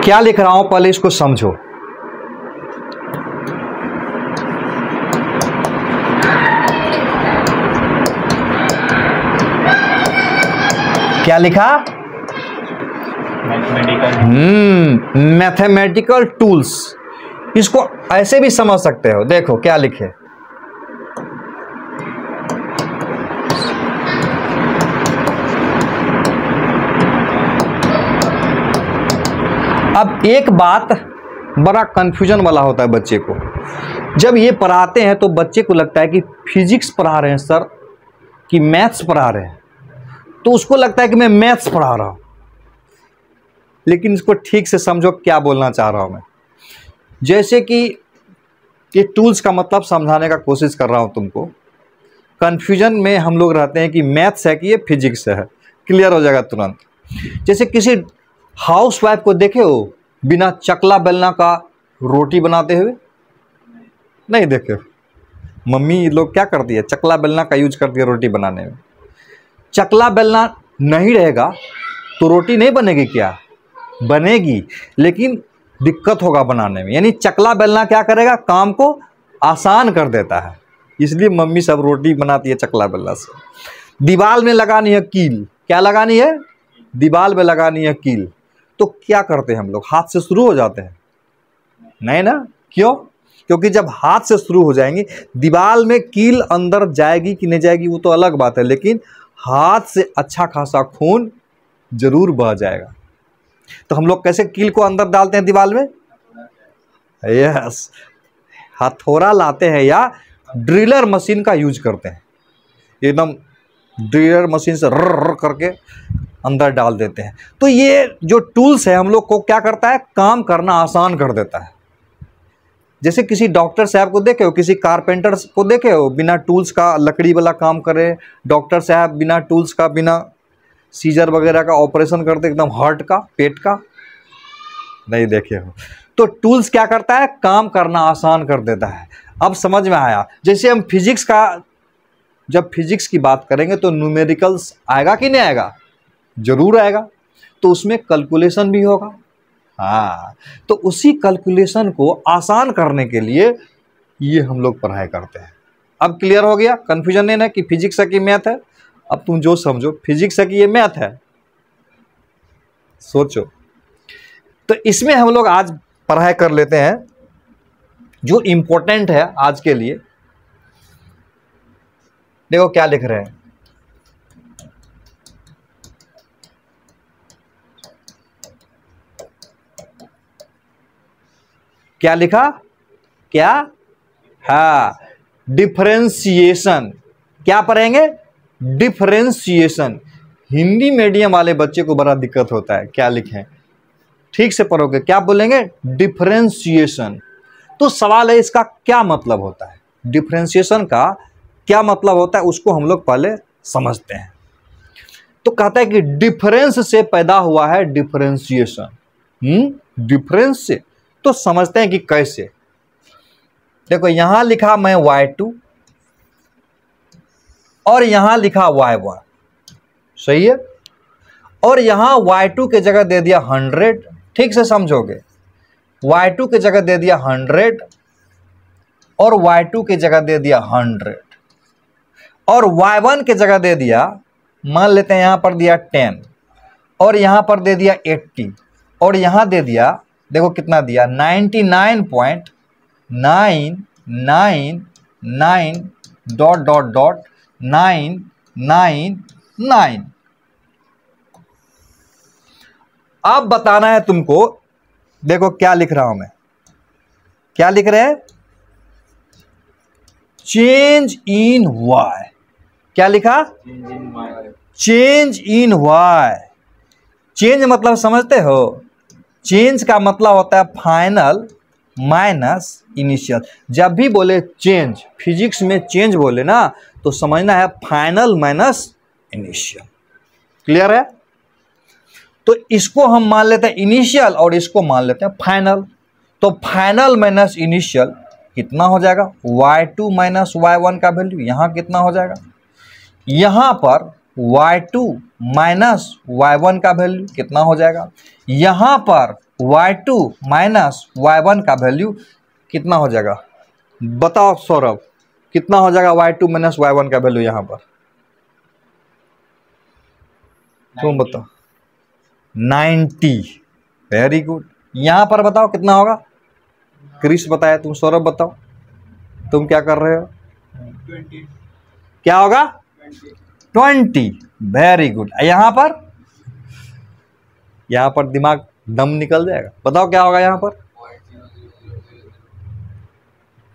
क्या लिख रहा हूं पहले इसको समझो। क्या लिखा? Mathematical tools. इसको ऐसे भी समझ सकते हो, देखो क्या लिखे। अब एक बात बड़ा कंफ्यूजन वाला होता है बच्चे को, जब ये पढ़ाते हैं तो बच्चे को लगता है कि फिजिक्स पढ़ा रहे हैं सर, कि मैथ्स पढ़ा रहे हैं, तो उसको लगता है कि मैं मैथ्स पढ़ा रहा हूं। लेकिन इसको ठीक से समझो क्या बोलना चाह रहा हूं मैं। जैसे कि ये टूल्स का मतलब समझाने का कोशिश कर रहा हूं तुमको। कंफ्यूजन में हम लोग रहते हैं कि मैथ्स है कि ये फिजिक्स है, क्लियर हो जाएगा तुरंत। जैसे किसी हाउस वाइफ को देखे हो बिना चकला बेलना का रोटी बनाते हुए? नहीं देखे हो? मम्मी लोग क्या करती है, चकला बेलना का यूज करती है रोटी बनाने में। चकला बेलना नहीं रहेगा तो रोटी नहीं बनेगी क्या? बनेगी, लेकिन दिक्कत होगा बनाने में। यानी चकला बेलना क्या करेगा, काम को आसान कर देता है, इसलिए मम्मी सब रोटी बनाती है चकला बेलना से। दीवार में लगानी है कील, क्या लगानी है? दीवार में लगानी है कील, तो क्या करते हैं हम लोग, हाथ से शुरू हो जाते हैं? नहीं ना, क्यों? क्योंकि जब हाथ से शुरू हो जाएंगे, दीवार में कील अंदर जाएगी कि नहीं जाएगी वो तो अलग बात है, लेकिन हाथ से अच्छा खासा खून जरूर बह जाएगा। तो हम लोग कैसे कील को अंदर डालते हैं दीवार में? यस, हथौड़ा लाते हैं या ड्रिलर मशीन का यूज करते हैं। एकदम ड्रिलर मशीन से रर करके अंदर डाल देते हैं। तो ये जो टूल्स है हम लोग को क्या करता है, काम करना आसान कर देता है। जैसे किसी डॉक्टर साहब को देखे हो, किसी कारपेंटर को देखे हो बिना टूल्स का लकड़ी वाला काम करे, डॉक्टर साहब बिना टूल्स का, बिना सीजर वगैरह का ऑपरेशन करते, एकदम हार्ट का, पेट का? नहीं देखे हो। तो टूल्स क्या करता है, काम करना आसान कर देता है। अब समझ में आया। जैसे हम फिजिक्स का, जब फिजिक्स की बात करेंगे तो न्यूमेरिकल्स आएगा कि नहीं आएगा? जरूर आएगा। तो उसमें कैलकुलेशन भी होगा। हाँ, तो उसी कैलकुलेशन को आसान करने के लिए ये हम लोग पढ़ाई करते हैं। अब क्लियर हो गया? कंफ्यूजन नहीं ना कि फिजिक्स है कि मैथ है। अब तुम जो समझो, फिजिक्स है कि ये मैथ है, सोचो। तो इसमें हम लोग आज पढ़ाई कर लेते हैं जो इंपॉर्टेंट है आज के लिए। देखो क्या लिख रहे हैं, क्या लिखा? क्या? हाँ, डिफरेंशिएशन। क्या पढ़ेंगे? डिफरेंशिएशन। हिंदी मीडियम वाले बच्चे को बड़ा दिक्कत होता है, क्या लिखें, ठीक से पढ़ोगे क्या बोलेंगे? डिफरेंशिएशन। तो सवाल है इसका क्या मतलब होता है, डिफरेंशिएशन का क्या मतलब होता है, उसको हम लोग पहले समझते हैं। तो कहता है कि डिफरेंस से पैदा हुआ है डिफरेंशिएशन। डिफरेंस से। तो समझते हैं कि कैसे। देखो यहां लिखा मैं y2 और यहां लिखा y1, सही है। और यहां y2 के जगह दे दिया 100, ठीक से समझोगे। y2 के जगह दे दिया 100 और y2 के जगह दे दिया 100 और y1 के जगह दे दिया, मान लेते हैं यहां पर दिया 10 और यहां पर दे दिया 80 और यहां दे दिया, देखो कितना दिया, 99.999 डॉट डॉट डॉट 999। अब बताना है तुमको, देखो क्या लिख रहा हूं मैं, क्या लिख रहे हैं? Change in Y. क्या लिखा? Change in Y. चेंज मतलब समझते हो? चेंज का मतलब होता है फाइनल माइनस इनिशियल। जब भी बोले चेंज, फिजिक्स में चेंज बोले ना, तो समझना है फाइनल माइनस इनिशियल। क्लियर है? तो इसको हम मान लेते हैं इनिशियल और इसको मान लेते हैं फाइनल। तो फाइनल माइनस इनिशियल कितना हो जाएगा? y2 माइनस y1 का वैल्यू यहां कितना हो जाएगा? यहां पर y2 माइनस y1 का वैल्यू कितना हो जाएगा? यहां पर y2 माइनस y1 का वैल्यू कितना हो जाएगा? बताओ सौरभ, कितना हो जाएगा y2 माइनस y1 का वैल्यू यहाँ पर? तुम बताओ। 90। Very good. यहाँ पर बताओ कितना होगा? क्रिस बताया, तुम सौरभ बताओ, तुम क्या कर रहे हो? 20। क्या होगा? 20। Very good. यहाँ पर दिमाग दम निकल जाएगा। बताओ क्या होगा यहाँ पर?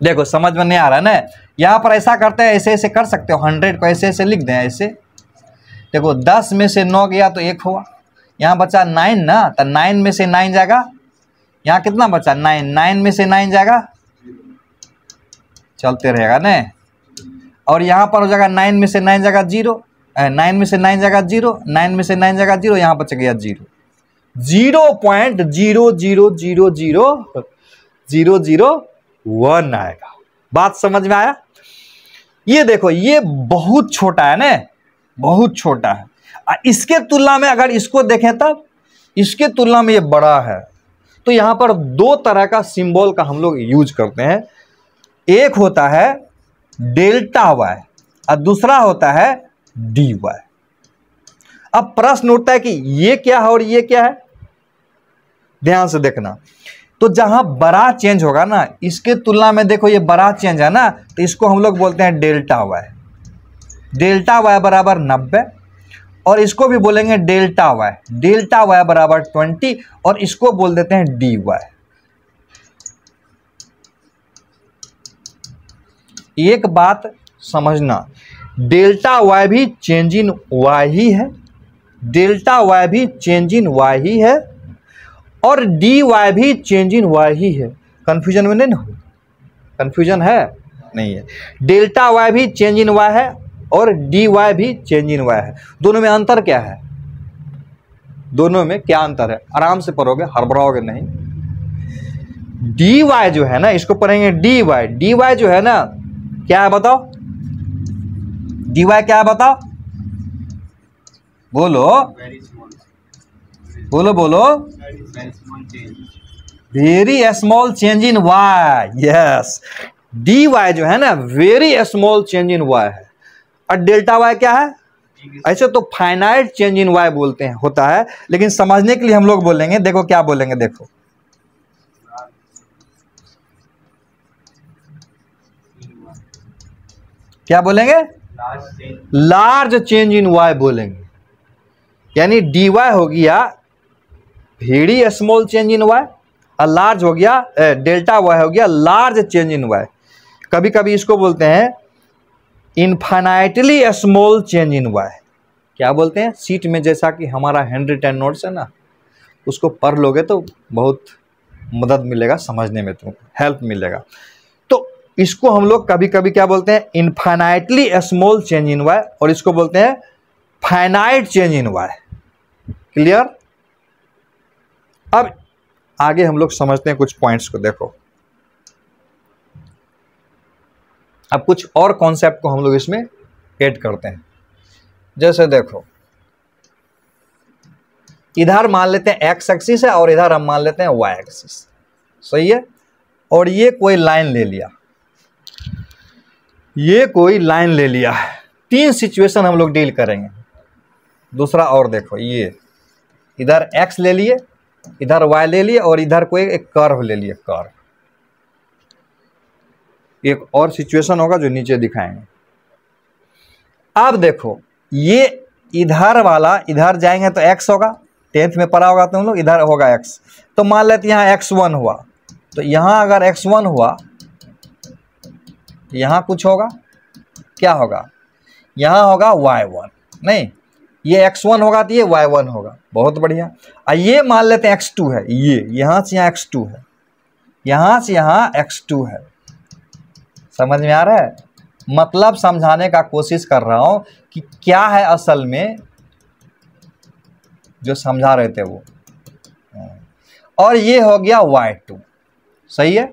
देखो समझ में नहीं आ रहा है ना। यहाँ पर ऐसा करते हैं, ऐसे ऐसे कर सकते हो, 100 को ऐसे ऐसे लिख दें ऐसे। देखो 10 में से 9 गया तो 1 हुआ, यहाँ बचा 9 ना, तो 9 में से 9 जाएगा, यहाँ कितना बचा? 9। 9 में से 9 जाएगा, चलते रहेगा ना। और यहाँ पर हो जाएगा 9 में से 9 जाएगा 0, 9 में से 9 जाएगा 0, 9 में से 9 जाएगा 0, यहाँ बच गया 0। 0.0000001 आएगा। बात समझ में आया? ये देखो ये बहुत छोटा है ना, बहुत छोटा है। इसके तुलना में अगर इसको देखें तब इसके तुलना में ये बड़ा है। तो यहाँ पर दो तरह का सिंबल का हम लोग यूज करते हैं। एक होता है डेल्टा वाई और दूसरा होता है डी वाई। अब प्रश्न उठता है कि ये क्या है और ये क्या है? ध्यान से देखना। तो जहां बड़ा चेंज होगा ना, इसके तुलना में देखो ये बड़ा चेंज है ना, तो इसको हम लोग बोलते हैं डेल्टा वाई। डेल्टा वाई बराबर 90, और इसको भी बोलेंगे डेल्टा वाई। डेल्टा वाई बराबर 20, और इसको बोल देते हैं डी वाई। एक बात समझना, डेल्टा वाई भी चेंज इन वाई ही है, डेल्टा वाई भी चेंज इन वाई ही है, और डी वाई भी चेंज इन वाई ही है। कंफ्यूजन में नहीं ना हो? कंफ्यूजन है? नहीं है। डेल्टा वाई भी चेंज इन वाई है और डी वाई भी चेंज इन वाई है। दोनों में अंतर क्या है? दोनों में क्या अंतर है? आराम से पढ़ोगे, हड़बड़ाओगे नहीं। डी वाई जो है ना, इसको पढ़ेंगे डी वाई। डी वाई जो है ना, क्या है बताओ? डी वाई क्या है बताओ? बोलो बोलो बोलो। Very small change in Y. Yes, D Y जो है ना, very small change in Y है। और डेल्टा वाई क्या है? ऐसे तो फाइनाइट चेंज इन वाई बोलते हैं, होता है, लेकिन समझने के लिए हम लोग बोलेंगे, देखो क्या बोलेंगे, देखो क्या बोलेंगे? लार्ज चेंज इन वाई बोलेंगे। यानी डी वाई हो गया very small change in Y, और लार्ज हो गया, डेल्टा वाई हो गया लार्ज चेंज इन वाई। कभी कभी इसको बोलते हैं infinitely small change in Y. क्या बोलते हैं? सीट में जैसा कि हमारा हैंड रिटन नोट्स है ना, उसको पढ़ लोगे तो बहुत मदद मिलेगा, समझने में तुमको हेल्प मिलेगा। तो इसको हम लोग कभी कभी क्या बोलते हैं? Infinitely small change in Y, और इसको बोलते हैं finite change in Y. Clear? अब आगे हम लोग समझते हैं कुछ पॉइंट्स को। देखो अब कुछ और कॉन्सेप्ट को हम लोग इसमें ऐड करते हैं। जैसे देखो इधर मान लेते हैं एक्स एक्सिस है और इधर हम मान लेते हैं वाई एक्सिस, सही है। और ये कोई लाइन ले लिया, ये कोई लाइन ले लिया। 3 सिचुएशन हम लोग डील करेंगे। दूसरा और देखो, ये इधर एक्स ले लिए, इधर वाई ले लिए, और इधर कोई एक कर्व ले लिए, कर्व। एक और सिचुएशन होगा जो नीचे दिखाएंगे। अब देखो ये इधर वाला, इधर जाएंगे तो x होगा, 10th में पढ़ा होगा तुम लोग, इधर होगा x। तो मान लेते यहाँ x1 हुआ, तो यहाँ अगर x1 हुआ, यहाँ कुछ होगा, क्या होगा? यहाँ होगा y1, नहीं, ये x1 होगा तो ये y1 होगा। बहुत बढ़िया। ये मान लेते हैं x2 है, ये यहाँ से यहाँ x2 है, यहाँ से यहाँ x2 है। समझ में आ रहा है? मतलब समझाने का कोशिश कर रहा हूं कि क्या है असल में जो समझा रहे थे वो। और ये हो गया y2, सही है।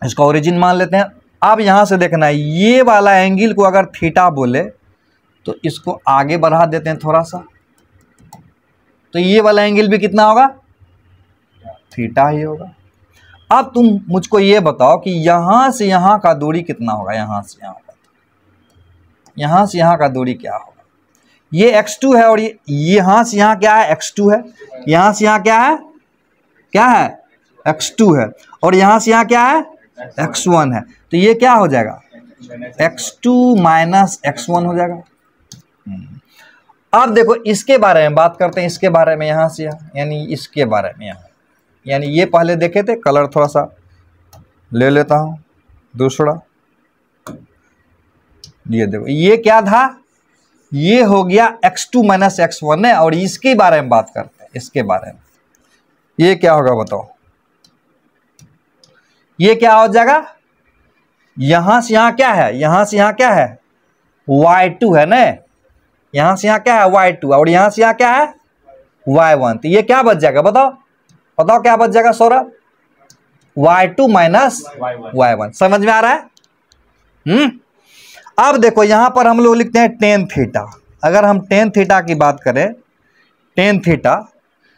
इसका ओरिजिन मान लेते हैं। अब यहां से देखना है, ये वाला एंगल को अगर थीटा बोले तो इसको आगे बढ़ा देते हैं थोड़ा सा, तो ये वाला एंगल भी कितना होगा, थीटा ही होगा। अब तुम मुझको ये बताओ कि यहां से यहां का दूरी कितना होगा, यहां से यहां का, यहां से यहां का दूरी क्या होगा। ये x2 है और ये यहां से यहां क्या है, x2 है। यहां से यहां क्या है, क्या है, x2 है। और यहां से यहां क्या है, x1 है। तो ये क्या हो जाएगा, x2 माइनस x1 हो जाएगा। अब देखो इसके बारे में बात करते हैं, इसके बारे में, यहां से यहां, यानी इसके बारे में यहां, यानी ये पहले देखे थे, कलर थोड़ा सा ले लेता हूं दूसरा। ये देखो ये क्या था, ये हो गया x2 माइनस x1 है। और इसके बारे में बात करते हैं, इसके बारे में ये क्या होगा बताओ, ये क्या हो जाएगा, यहां से यहां क्या है, यहां से यहां क्या है, y2 है ना, यहां से यहां क्या है, y2, और यहां से यहां क्या है, y1। तो ये क्या बच जाएगा बताओ, बताओ क्या बच जाएगा सौरभ, y2 माइनस y1। समझ में आ रहा है। अब देखो यहां पर हम लोग लिखते हैं टेन थीटा। अगर हम टेन थीटा की बात करें, टेन थीटा,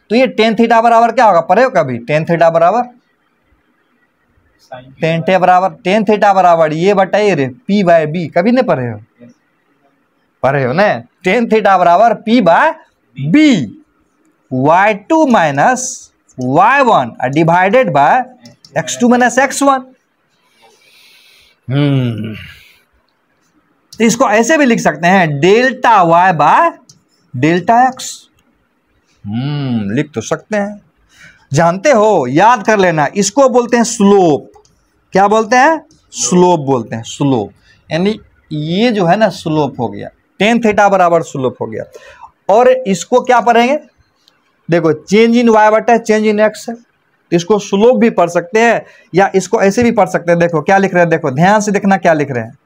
तो ये टेन थीटा बराबर क्या होगा, पढ़े हो कभी, टेन थीटा बराबर, टेन थीटा बराबर ये बताइए रे p बाय बी, कभी नहीं पढ़े हो, पढ़े हो ना। टेन थीटा बराबर p बाय बी, y2 minus y1 divided by x2 minus x1। तो इसको ऐसे भी लिख सकते हैं, delta y by delta x। लिख तो सकते हैं, जानते हो, याद कर लेना, इसको बोलते हैं स्लोप। क्या बोलते हैं, स्लोप बोलते हैं, स्लोप। यानी ये जो है ना स्लोप हो गया, टेन थीटा बराबर स्लोप हो गया। और इसको क्या पढ़ेंगे, देखो चेंज इन y बटा चेंज इन x है, इसको स्लोप भी पढ़ सकते हैं या इसको ऐसे भी पढ़ सकते हैं। देखो क्या लिख रहे हैं, देखो ध्यान से देखना क्या लिख रहे हैं,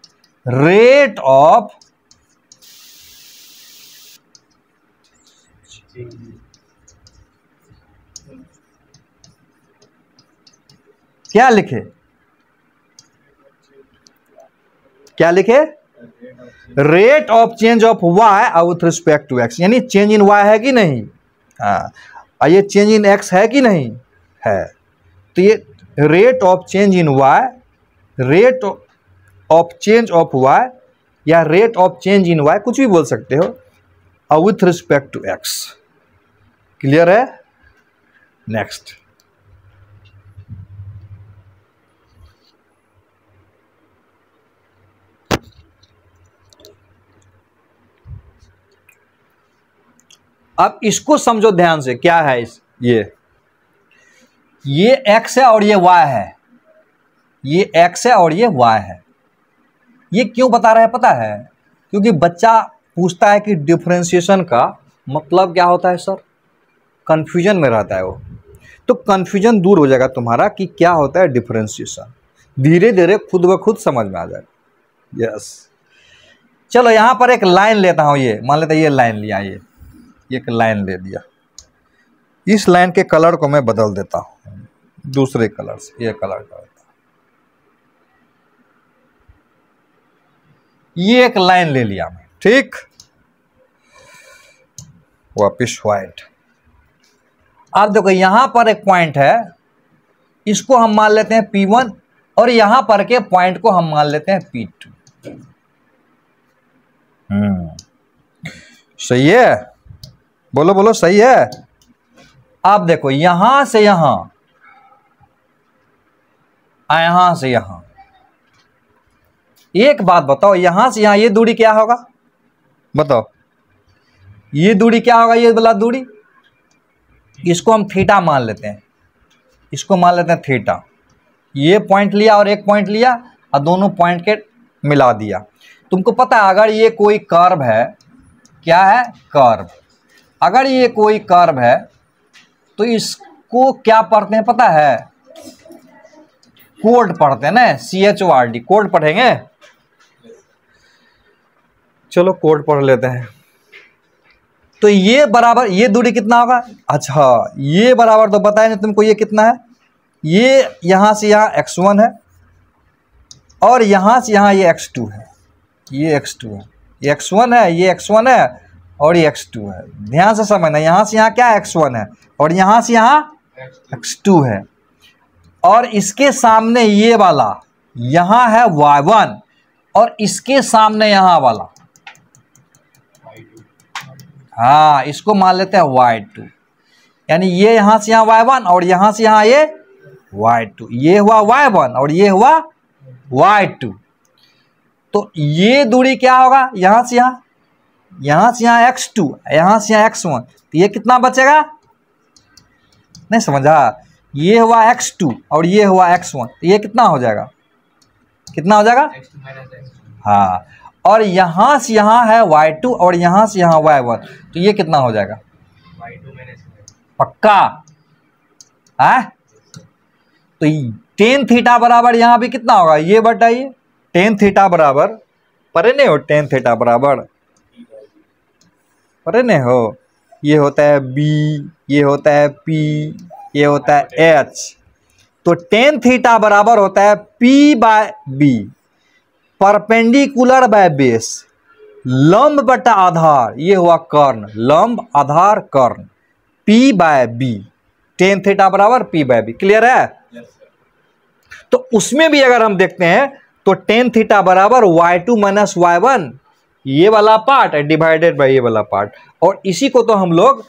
रेट ऑफ क्या लिखे, क्या लिखे, rate of change of y with respect to x। यानी चेंज इन y है कि नहीं, हाँ, ये चेंज इन x है कि नहीं है। तो ये rate of change in y, rate of change of y या rate of change in y, कुछ भी बोल सकते हो, with respect to x। Clear है। नेक्स्ट, अब इसको समझो ध्यान से, क्या है इस, ये x है और ये y है, ये x है और ये y है। ये क्यों बता रहे हैं पता है, क्योंकि बच्चा पूछता है कि डिफरेंशिएशन का मतलब क्या होता है सर, कंफ्यूजन में रहता है वो। तो कंफ्यूजन दूर हो जाएगा तुम्हारा कि क्या होता है डिफरेंशिएशन, धीरे धीरे खुद ब खुद समझ में आ जाएगा। यस, चलो यहां पर एक लाइन लेता हूं, ये मान लेते ये लाइन लिया, ये एक लाइन ले लिया, इस लाइन के कलर को मैं बदल देता हूं दूसरे कलर से, ये कलर का, ये एक लाइन ले लिया मैं, ठीक, वापिस व्हाइट। अब देखो यहां पर एक पॉइंट है, इसको हम मान लेते हैं P1 और यहां पर के पॉइंट को हम मान लेते हैं P2। सही है, बोलो बोलो सही है। अब देखो यहां से यहां, यहां से यहां, एक बात बताओ, यहां से यहां ये दूरी क्या होगा बताओ, ये दूरी क्या होगा, ये वाला दूरी, इसको हम थीटा मान लेते हैं, इसको मान लेते हैं थीटा। ये पॉइंट लिया और एक पॉइंट लिया और दोनों पॉइंट के मिला दिया। तुमको पता है अगर ये कोई कर्व है, क्या है, कर्व, अगर ये कोई कर्व है तो इसको क्या पढ़ते हैं पता है, कोड पढ़ते हैं ना, CHORD, कोड पढ़ेंगे। चलो कोड पढ़ लेते हैं। तो ये बराबर, ये दूरी कितना होगा, अच्छा ये बराबर तो बताया नहीं तुमको, ये कितना है, ये यहां से यहां x1 है और यहां से यहां ये x2 है, ये x2 है, ये x1 है, ये x1 है और ये x2 है। ध्यान से समझना, यहाँ से यहाँ क्या x1 है और यहाँ से यहाँ x2 है, और इसके सामने ये वाला यहाँ है y1 और इसके सामने यहाँ वाला, हाँ इसको मान लेते हैं y2, यानी ये यहाँ से यहाँ y1 और यहाँ से यहाँ ये y2, ये हुआ y1 और ये हुआ y2। तो ये दूरी क्या होगा, यहाँ से यहाँ, यहाँ से यहाँ x2, यहाँ से यहाँ x1, तो ये कितना बचेगा, नहीं समझा, ये हुआ x2 और ये हुआ x1, तो ये कितना हो जाएगा, कितना हो जाएगा, हाँ, और यहाँ से यहाँ है y2 और यहाँ से यहाँ y1, तो ये कितना हो जाएगा, पक्का है। तो टेन थीटा बराबर यहाँ भी कितना होगा, ये बताइए, टेन थीटा बराबर, परे नहीं हो, टेन थीटा बराबर परे नहीं हो, ये होता है b, ये होता है p, ये होता है h, तो टेन थीटा बराबर होता है p by b, perpendicular by base, लंब बटा आधार, ये हुआ कर्ण, लंब आधार कर्ण, p by b, tan theta बराबर p बाय b। क्लियर है? तो उसमें भी अगर हम देखते हैं तो टेन थीटा बराबर y2 माइनस y1, ये वाला पार्ट है डिवाइडेड बाय ये वाला पार्ट, और इसी को हम लोग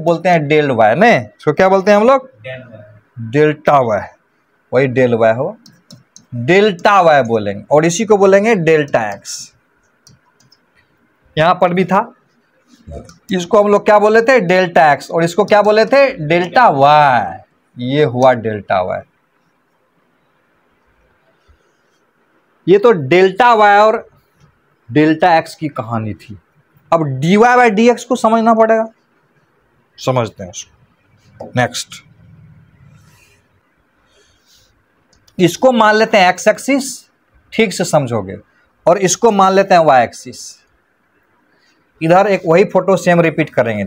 बोलते हैं डेल y, ने इसको क्या बोलते हैं हम लोग, डेल्टा y, वही डेल y हो, डेल्टा y बोलेंगे, और इसी को बोलेंगे डेल्टा x। यहां पर भी था, इसको हम लोग क्या बोले थे, डेल्टा x, और इसको क्या बोले थे, डेल्टा y, ये हुआ डेल्टा y। ये तो डेल्टा y और डेल्टा x की कहानी थी। अब dy बाई dx को समझना पड़ेगा, समझते हैं उसको। नेक्स्ट, इसको मान लेते हैं x एक्सिस, ठीक से समझोगे, और इसको मान लेते हैं y एक्सिस। इधर एक वही फोटो सेम रिपीट करेंगे,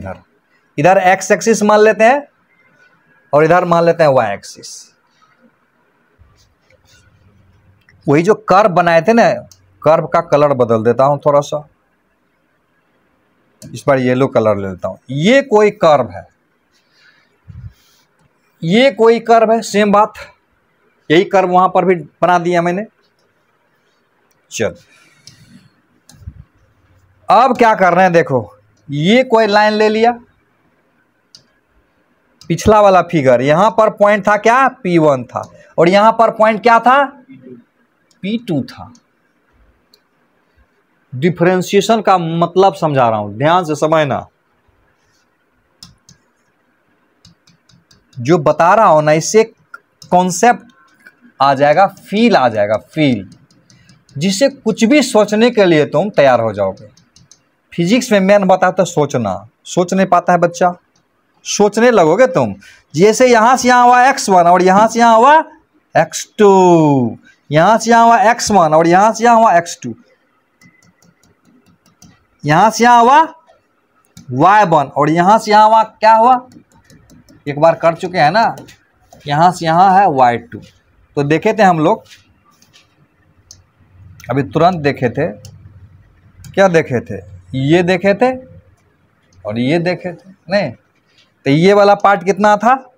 इधर x एक्सिस मान लेते हैं और इधर मान लेते हैं y एक्सिस। वही जो कर्व बनाए थे ना, कर्व का कलर बदल देता हूं थोड़ा सा, इस बार येलो कलर ले लेता हूं। ये कोई कर्व है, ये कोई कर्व है, सेम बात, यही कर्व वहां पर भी बना दिया मैंने। चल अब क्या कर रहे हैं, देखो ये कोई लाइन ले लिया, पिछला वाला फिगर, यहां पर पॉइंट था क्या, P1 था, और यहां पर पॉइंट क्या था, P2 था। डिफरेंशिएशन का मतलब समझा रहा हूं, ध्यान से समझना, जो बता रहा हूं ना, इससे कॉन्सेप्ट आ जाएगा, फील आ जाएगा, फील, जिससे कुछ भी सोचने के लिए तुम तैयार हो जाओगे। फिजिक्स में मैंने बताया था सोचना, सोच नहीं पाता है बच्चा, सोचने लगोगे तुम। जैसे यहां से यहां हुआ x1 और यहां से यहां हुआ x2, यहां से यहां हुआ x1 और यहां से यहां हुआ x2, यहां से यहां हुआ y1 और यहां से यहां हुआ, क्या हुआ, एक बार कर चुके हैं ना, यहां से यहां है y2। तो देखे थे हम लोग, अभी तुरंत देखे थे, क्या देखे थे, ये देखे थे और ये देखे थे, नहीं तो ये वाला पार्ट कितना था,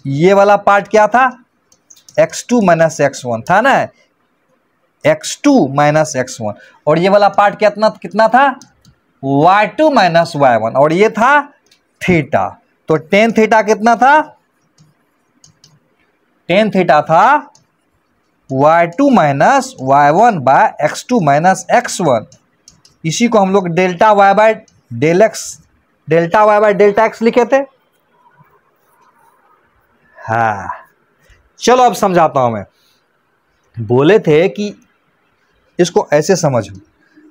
ये वाला पार्ट क्या था, x2 माइनस x1 था ना, x2 माइनस x1, और ये वाला पार्ट कितना था, y2 माइनस y1, और ये था थीटा। तो टेन थीटा कितना था, टेन थीटा था y2 minus y1 bye x2 minus x1। इसी को हम लोग delta y by del X, delta y by delta x लिखे थे। हाँ चलो अब समझाता हूं मैं। बोले थे कि इसको ऐसे समझो,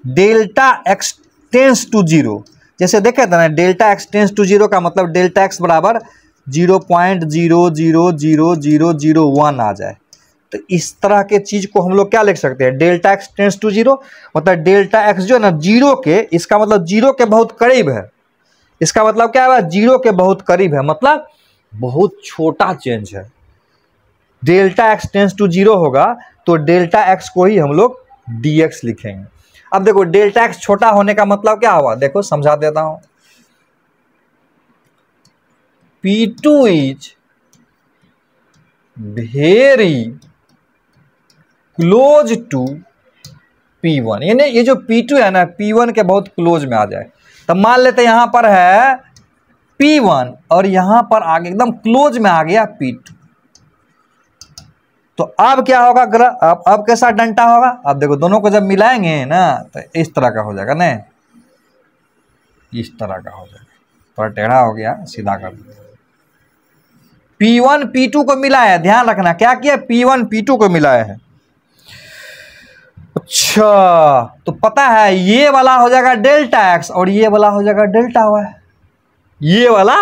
delta x tends to zero, जैसे देखे थे ना, delta x tends to zero का मतलब डेल्टा x बराबर 0.000001 आ जाए। तो इस तरह के चीज को हम लोग क्या लिख सकते हैं, delta x tends to zero, मतलब डेल्टा x जो है ना जीरो के, इसका मतलब जीरो के बहुत करीब है। इसका मतलब क्या है, जीरो के बहुत करीब है, मतलब बहुत छोटा चेंज है। Delta x tends to zero होगा तो डेल्टा x को ही हम लोग dx लिखेंगे। अब देखो डेल्टा एक्स छोटा होने का मतलब क्या हुआ, देखो समझा देता हूं। P2 is very close to P1, यानी ये जो P2 है ना P1 के बहुत क्लोज में आ जाए। तब मान लेते यहां पर है P1 और यहां पर आगे एकदम क्लोज में आ गया P2। तो अब क्या होगा अब कैसा डंटा होगा, अब देखो दोनों को जब मिलाएंगे ना तो इस तरह का हो जाएगा ना, इस तरह का हो जाएगा, थोड़ा टेढ़ा हो गया, सीधा कर दो। P1 P2 को मिलाया है, ध्यान रखना क्या किया, P1 P2 को मिलाया है। अच्छा तो पता है ये वाला हो जाएगा डेल्टा एक्स और ये वाला हो जाएगा डेल्टा वाई। ये वाला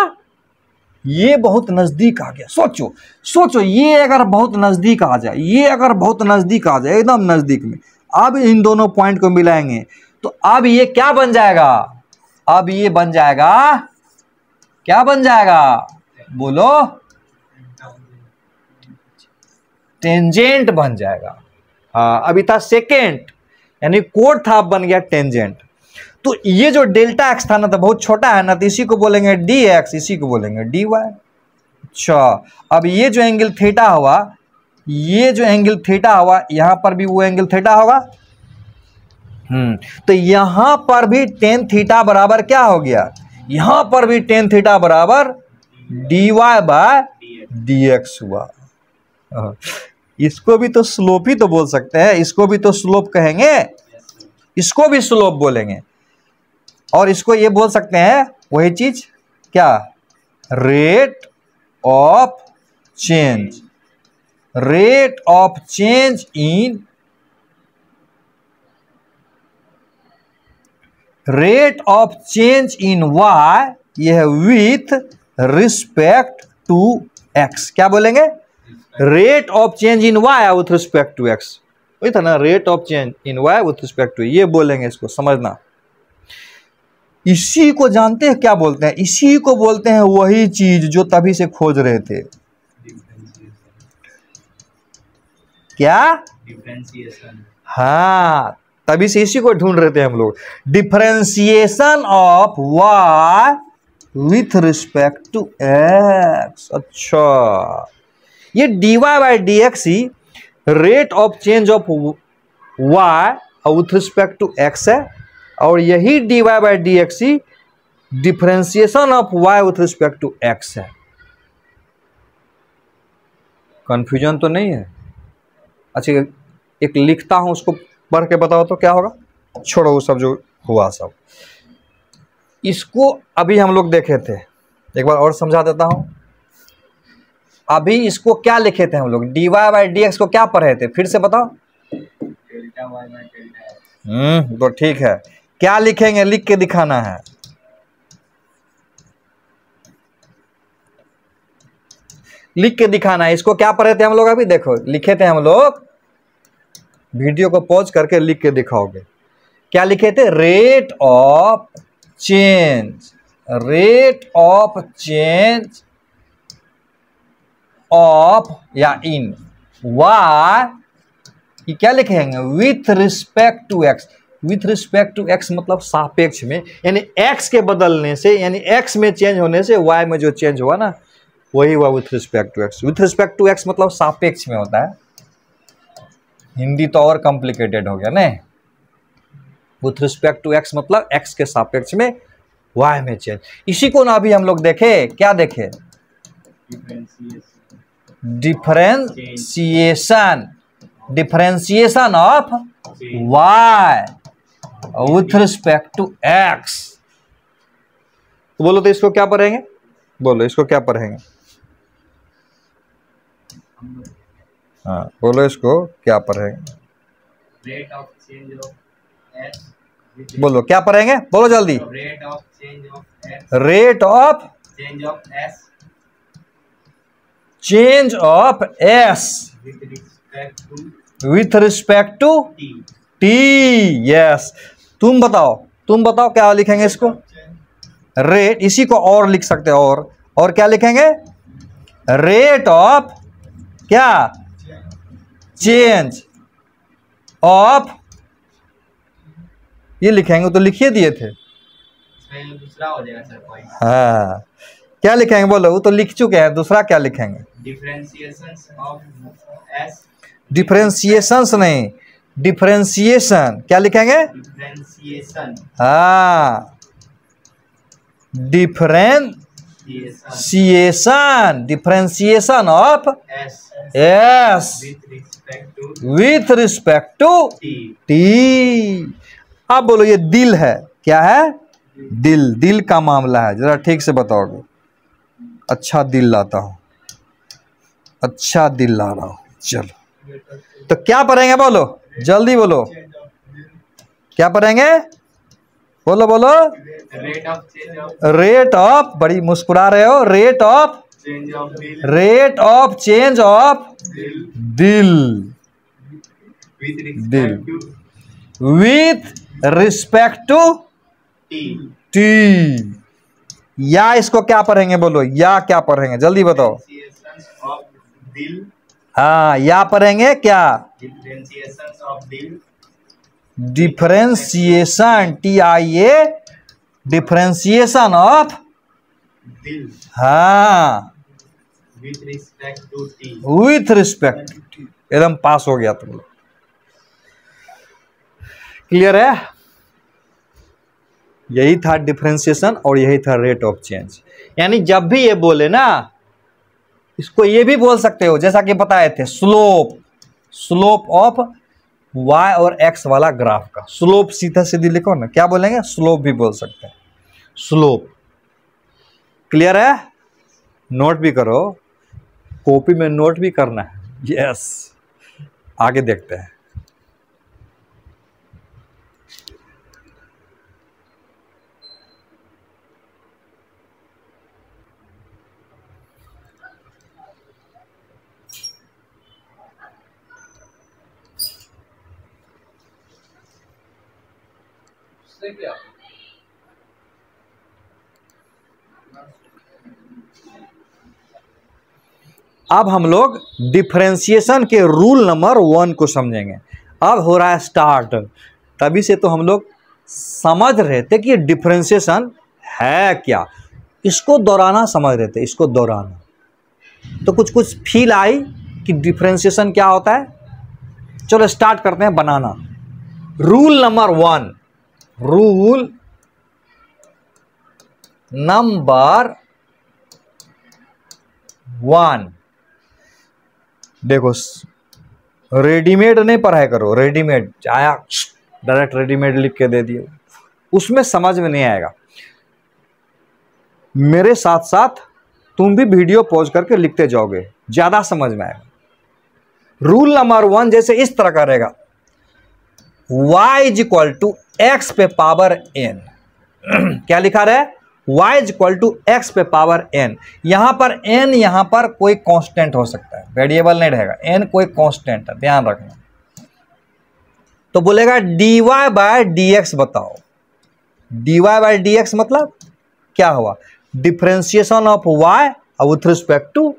ये बहुत नजदीक आ गया, सोचो सोचो, ये अगर बहुत नजदीक आ जाए, ये अगर बहुत नजदीक आ जाए एकदम नजदीक में, अब इन दोनों पॉइंट को मिलाएंगे तो अब ये क्या बन जाएगा, अब ये बन जाएगा, क्या बन जाएगा बोलो, टेंजेंट बन जाएगा। हाँ अभी था सेकेंड, यानी कोड था, अब बन गया टेंजेंट। तो ये जो डेल्टा एक्स था ना तो बहुत छोटा है ना, तो इसी को बोलेंगे डी एक्स, इसी को बोलेंगे डी वाई। अच्छा अब ये जो एंगल थीटा हुआ, ये जो एंगल थीटा हुआ, यहां पर भी वो एंगल थीटा होगा। तो यहां पर भी टेन थीटा बराबर क्या हो गया, यहां पर भी टेन थीटा बराबर d y by d x हुआ। इसको भी तो स्लोप ही तो बोल सकते हैं, इसको भी तो स्लोप कहेंगे, इसको भी स्लोप बोलेंगे, और इसको ये बोल सकते हैं वही चीज क्या, rate of change, rate of change in, rate of change in y, ये है विथ रिस्पेक्ट टू एक्स, क्या बोलेंगे, rate of change in y with respect to x, वही था ना, rate of change in y with respect to, ये बोलेंगे, इसको समझना। इसी को जानते हैं क्या बोलते हैं, इसी को बोलते हैं वही चीज जो तभी से खोज रहे थे, क्या, डिफरेंशिएशन। हाँ तभी से इसी को ढूंढ रहे थे हम लोग, differentiation of y with respect to x. अच्छा ये d y by d x ही rate of change of y with respect to x है, और यही d y by d x ही differentiation of y with respect to x है। Confusion तो नहीं है। अच्छा एक लिखता हूं, उसको पढ़ के बताओ तो क्या होगा, छोड़ो वो सब जो हुआ सब, इसको अभी हम लोग देखे थे, एक बार और समझा देता हूं। अभी इसको क्या लिखे थे हम लोग, d y by d x को क्या पढ़े थे, फिर से बताओ, delta y by delta x. तो ठीक है, क्या लिखेंगे, लिख के दिखाना है, लिख के दिखाना है। इसको क्या पढ़े थे हम लोग, अभी देखो लिखे थे हम लोग, वीडियो को पॉज करके लिख के दिखाओगे, क्या लिखे थे, rate of change, rate of change of या इन वाई, क्या लिखेंगे, with respect to x, with respect to x मतलब सापेक्ष में, यानी एक्स के बदलने से, यानी एक्स में चेंज होने से वाई में जो चेंज हुआ ना वही हुआ with respect to x. With respect to x मतलब सापेक्ष में होता है, हिंदी तो और कॉम्प्लिकेटेड हो गया ना, विथ रिस्पेक्ट टू एक्स मतलब एक्स के सापेक्ष में वाई में चेंज। इसी को ना अभी हम लोग देखे, क्या देखे, differentiation, differentiation of y with respect to x. तो बोलो तो इसको क्या पढ़ेंगे, बोलो इसको क्या पढ़ेंगे, हाँ बोलो इसको क्या पढ़ेंगे, rate of change of x, बोलो क्या पढ़ेंगे, बोलो जल्दी, rate of change of x, rate of change of s, change of s with respect to t. Yes, तुम बताओ क्या लिखेंगे इसको, रेट, इसी को और लिख सकते हो, और क्या लिखेंगे, रेट ऑफ क्या, चेंज ऑफ ये लिखेंगे तो लिखिए दिए थे। दूसरा हो जाएगा सर पॉइंट। हाँ, क्या लिखेंगे बोलो? वो तो लिख चुके हैं, दूसरा क्या लिखेंगे? Differentiation of s. डिफरेंशिएशंस नहीं, डिफरेंशिएशन। क्या लिखेंगे? डिफरेंशिएशन। हाँ, differentiation, differentiation of s with respect to t. अब बोलो ये दिल है, क्या है? दिल। दिल का मामला है, जरा ठीक से बताओगे। अच्छा दिल लाता हूं, अच्छा दिल ला रहा हूं। चलो, तो क्या पढ़ेंगे बोलो, जल्दी बोलो, क्या पढ़ेंगे? बोलो बोलो। रेट ऑफ, बड़ी मुस्कुरा रहे हो, रेट ऑफ चेंज ऑफ दिल, दिल विथ रिस्पेक्ट टू टी। या इसको क्या पढ़ेंगे बोलो, या क्या पढ़ेंगे? जल्दी बताओ। हाँ, या पढ़ेंगे क्या? डिफरेंशिएशन ऑफ दिल। डिफरेंशिएशन, TIA, डिफरेंशिएशन ऑफ दिल। हाँ, with respect to t. With respect to t. एकदम पास हो गया तुम लोग। क्लियर है? यही था डिफरेंशिएशन और यही था रेट ऑफ चेंज। यानी जब भी ये बोले ना, इसको ये भी बोल सकते हो, जैसा कि बताए थे, स्लोप, स्लोप ऑफ y और x वाला ग्राफ का स्लोप सीधा सीधी लिखो ना, क्या बोलेंगे? स्लोप भी बोल सकते हैं, स्लोप। क्लियर है? नोट भी करो, कॉपी में नोट भी करना है। यस, आगे देखते हैं। अब हम लोग डिफरेंशिएशन के रूल नंबर 1 को समझेंगे। अब हो रहा है स्टार्ट। तभी से तो हम लोग समझ रहे थे कि डिफरेंशिएशन है क्या, इसको दोहराना समझ रहे थे, इसको दोहराना। तो कुछ कुछ फील आई कि डिफरेंशिएशन क्या होता है। चलो स्टार्ट करते हैं बनाना। रूल नंबर 1, रूल नंबर 1, देखो, रेडीमेड नहीं पढ़ाई करो। रेडीमेड आया डायरेक्ट रेडीमेड लिख के दे दिए, उसमें समझ में नहीं आएगा। मेरे साथ साथ तुम भी वीडियो पॉज करके लिखते जाओगे, ज्यादा समझ में आएगा। रूल नंबर 1 जैसे इस तरह का रहेगा, y is equal to x पे पावर n। क्या लिखा रहा है? y is equal to x पे पावर n। यहां पर n, यहां पर कोई कांस्टेंट हो सकता है, वेरिएबल नहीं रहेगा। n कोई कांस्टेंट है, ध्यान रखना। तो बोलेगा dy बाय dx बताओ। dy बाय dx मतलब क्या हुआ? Differentiation of y with respect to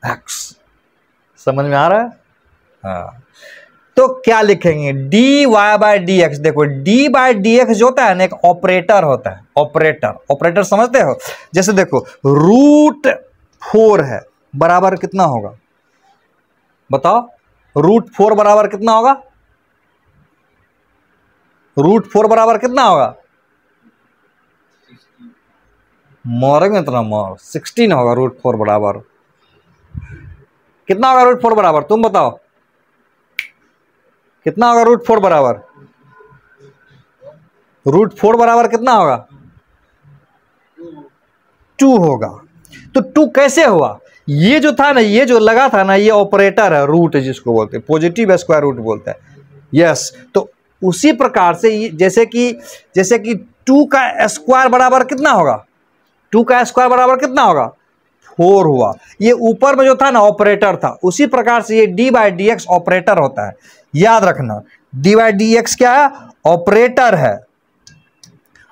x। समझ में आ रहा है? हाँ, तो क्या लिखेंगे? dy by dx। देखो, d बाय dx जो होता है ना, एक ऑपरेटर होता है। ऑपरेटर, ऑपरेटर समझते हो? जैसे देखो, √4 है, बराबर कितना होगा बताओ? √4 बराबर कितना होगा? √4 बराबर कितना होगा? मारेंगे इतना मार, 16 होगा √4 बराबर। कितना होगा √4 बराबर? तुम बताओ कितना होगा √4 बराबर? √4 बराबर कितना होगा? 2 होगा। तो 2 कैसे हुआ? ये जो था ना, ये जो लगा था ना, ये ऑपरेटर है, रूट जिसको बोलते हैं, पॉजिटिव स्क्वायर रूट बोलते हैं। यस, तो उसी प्रकार से जैसे कि 2 का स्क्वायर बराबर कितना होगा? 2 का स्क्वायर बराबर कितना होगा? 4 हुआ। ये ऊपर में जो था ना ऑपरेटर था, उसी प्रकार से ये D by d x operator होता है। याद रखना, डी बाई डी एक्स क्या है? ऑपरेटर है।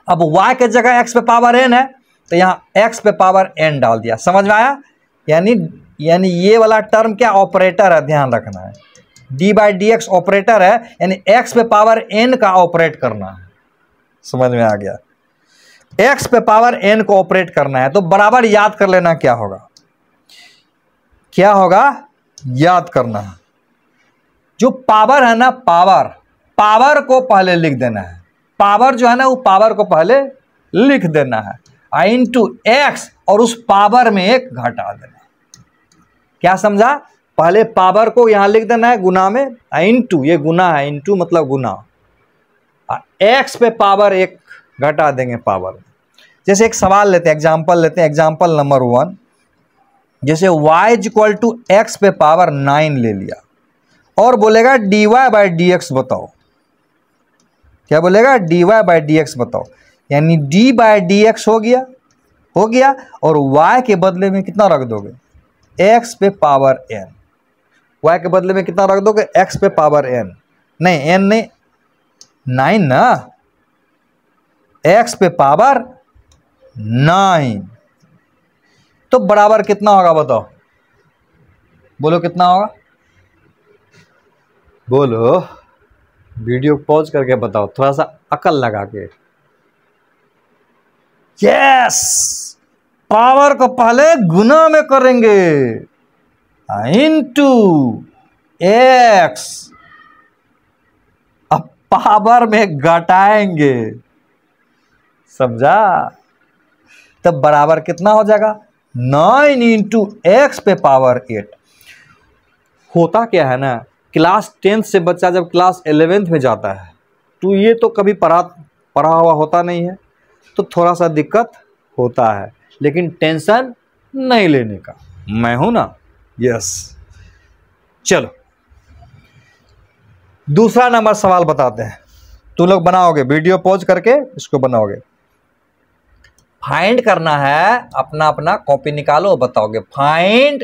अब y के जगह x पे पावर n है, तो यहां x पे पावर n डाल दिया। समझ में आया? यानी ये वाला टर्म क्या? ऑपरेटर है, ध्यान रखना है। D by d x operator है, यानी x पे पावर n का ऑपरेट करना है। समझ में आ गया। x पे पावर n को ऑपरेट करना है तो बराबर याद कर लेना क्या होगा, क्या होगा याद करना है। जो पावर है ना, पावर को पहले लिख देना है, पावर जो है ना वो पावर को पहले लिख देना है, इंटू एक्स और उस पावर में एक घटा देना है। क्या समझा? पहले पावर को यहां लिख देना है गुना में, इंटू, ये गुना है, इंटू मतलब गुना, एक्स पे पावर एक घटा देंगे पावर। जैसे एक सवाल लेते हैं, एग्जाम्पल लेते हैं, एग्जाम्पल नंबर 1, जैसे y is equal to x पे पावर 9 ले लिया और बोलेगा dy बाई डी एक्स बताओ। क्या बोलेगा? dy बाई डी एक्स बताओ, यानी d बाई डी एक्स हो गया और y के बदले में कितना रख दोगे? x पे पावर n। y के बदले में कितना रख दोगे? x पे पावर n, नहीं n नहीं 9 ना, x पे पावर 9 तो बराबर कितना होगा बताओ? बोलो कितना होगा? बोलो, वीडियो पॉज करके बताओ, थोड़ा सा अकल लगा के। यस, पावर को पहले गुना में करेंगे, इनटू एक्स, अब पावर में घटाएंगे, समझा? तब बराबर कितना हो जाएगा? 9 इंटू एक्स पे पावर 8। होता क्या है ना, क्लास 10th से बच्चा जब क्लास 11th में जाता है तो ये तो कभी पढ़ा हुआ होता नहीं है, तो थोड़ा सा दिक्कत होता है, लेकिन टेंशन नहीं लेने का, मैं हूं ना। यस, चलो दूसरा नंबर सवाल बताते हैं। तुम लोग बनाओगे, वीडियो पॉज करके इसको बनाओगे। फाइंड करना है, अपना अपना कॉपी निकालो, बताओगे फाइंड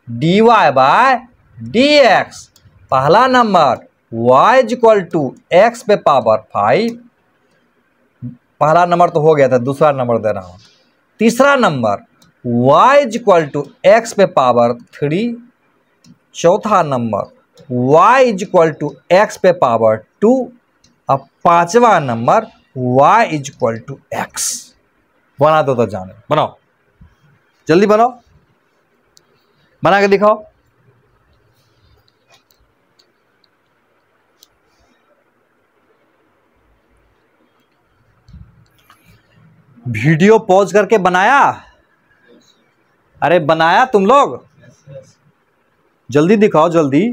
dy बाय dx। पहला number y is equal to x पे पावर 5, पहला नंबर तो हो गया था, दूसरा नंबर दे रहा हूं। तीसरा number y is equal to x पे पावर 3, चौथा number y is equal to x पे पावर 2, अब पांचवा number y is equal to x। बना दो तो जाने, बनाओ, जल्दी बनाओ, बना के दिखाओ। वीडियो पॉज करके बनाया? अरे बनाया तुम लोग? जल्दी दिखाओ जल्दी।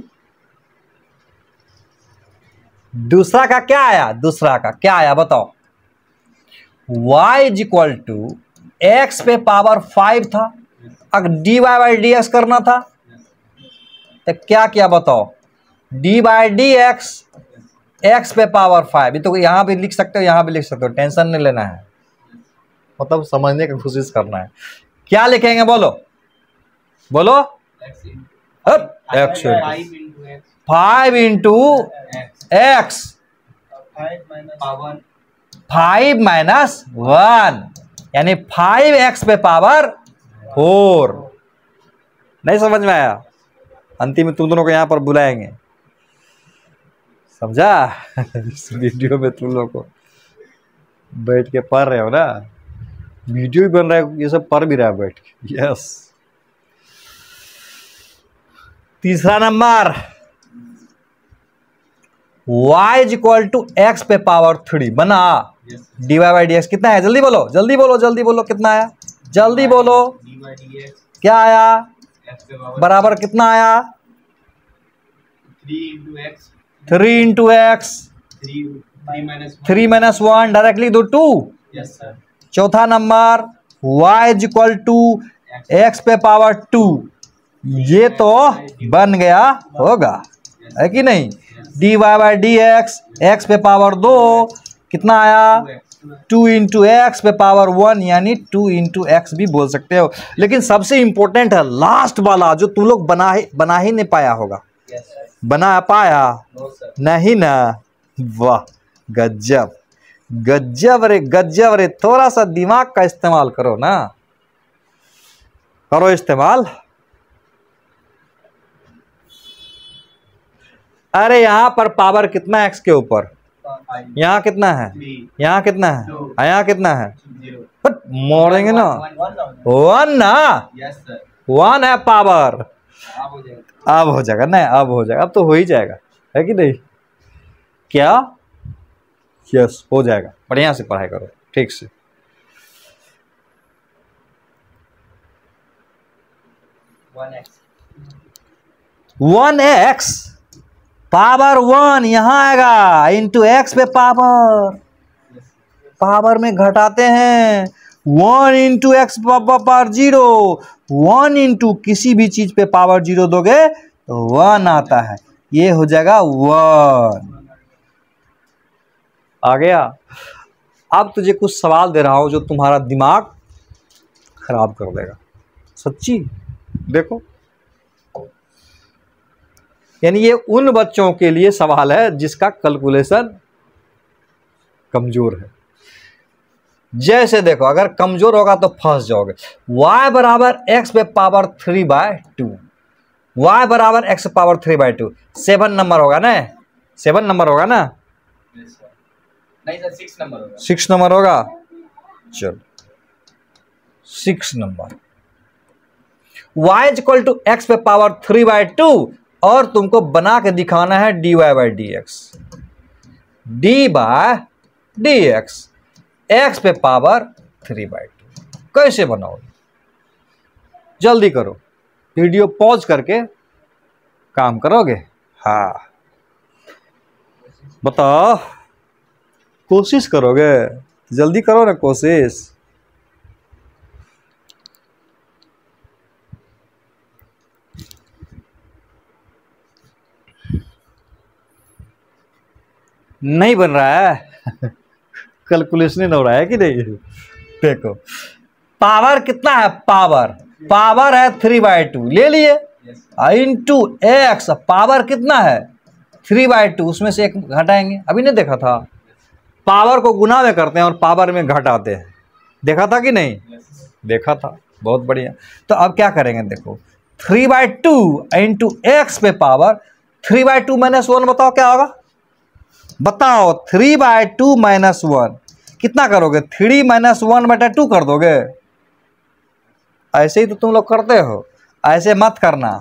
दूसरा का क्या आया? दूसरा का क्या आया बताओ? y is equal to x पे पावर 5 था, अगर dy बाई डी एक्स करना था तो क्या क्या बताओ? d by d x, x पे पावर 5, ये तो यहां भी लिख सकते हो, यहां भी लिख सकते हो, टेंशन नहीं लेना है, मतलब समझने की कोशिश करना है। क्या लिखेंगे बोलो? बोलो, एक्स 5 इंटू एक्स, 5 माइनस 1, यानी 5x पे पावर 4। नहीं समझ में आया? अंतिम में तुम दोनों को यहां पर बुलाएंगे, समझा? इस वीडियो में तुम लोग को बैठ के पढ़ रहे हो ना, वीडियो भी बन रहा है, ये सब पढ़ भी रहा है बैठ के। यस, तीसरा number y is equal to x पे पावर 3 बना, dy बाई डी एक्स कितना है? जल्दी बोलो, जल्दी बोलो, जल्दी बोलो, कितना आया? जल्दी बोलो, क्या आया? बराबर कितना आया? 3 इंटू एक्स, 3 माइनस 1, डायरेक्टली दो 2। चौथा number y is equal to x पे पावर 2, ये तो बन गया होगा, है कि नहीं? dy by d x, x पे पावर 2, कितना आया? 2 इंटू एक्स पे पावर 1, यानी 2 इंटू एक्स भी बोल सकते हो। लेकिन सबसे इंपॉर्टेंट है लास्ट वाला, जो तुम लोग बना ही नहीं पाया होगा। बना पाया? नहीं ना? वाह, गजब गजब रे, गजब रे। थोड़ा सा दिमाग का इस्तेमाल करो ना, करो इस्तेमाल। अरे यहां पर पावर कितना एक्स के ऊपर? 5 यहाँ कितना है, 3 यहाँ कितना है, 2 यहाँ कितना है, 0 बट मोड़ेंगे ना, 1 ना, यस सर 1 है पावर। आप हो जाएगा अब हो जाएगा ना, अब हो जाएगा, अब तो हो ही जाएगा, है कि नहीं? क्या? यस हो जाएगा। बढ़िया से पढ़ाई करो, ठीक से। 1x पावर 1 यहाँ आएगा, इंटू एक्स पे पावर, पावर में घटाते हैं, 1 इंटू एक्स पावर 0, 1 इंटू किसी भी चीज पे पावर 0 दोगे तो 1 आता है, ये हो जाएगा 1। आ गया? अब तुझे कुछ सवाल दे रहा हूं जो तुम्हारा दिमाग खराब कर देगा, सच्ची। देखो, यानी ये उन बच्चों के लिए सवाल है जिसका कैलकुलेशन कमजोर है। जैसे देखो, अगर कमजोर होगा तो फंस जाओगे। y बराबर एक्स पे पावर 3/2, y बराबर एक्स पावर 3/2, 7 नंबर होगा ना, 7 नंबर होगा ना, नहीं सर 6 नंबर होगा, 6 नंबर होगा। चलो 6 number, y equal to x पे पावर 3/2, और तुमको बना के दिखाना है dy/dx, d/dx एक्स पे पावर 3/2। कैसे बनाओगे? जल्दी करो, वीडियो पॉज करके काम करोगे? हाँ बताओ, कोशिश करोगे? जल्दी करो ना कोशिश। नहीं बन रहा है कैलकुलेशन नहीं हो रहा है कि नहीं? देखो, पावर कितना है, पावर है 3/2, ले लिए, इंटू एक्स, पावर कितना है 3/2, उसमें से एक घटाएंगे। अभी नहीं देखा था, पावर को गुना में करते हैं और पावर में घटाते हैं, देखा था कि नहीं? देखा था, बहुत बढ़िया। तो अब क्या करेंगे, देखो 3/2 इंटू एक्स पे पावर 3/2 माइनस 1, बताओ क्या होगा, बताओ। 3/2 माइनस 1 कितना करोगे, 3 माइनस 1/2 कर दोगे। ऐसे ही तो तुम लोग करते हो, ऐसे मत करना,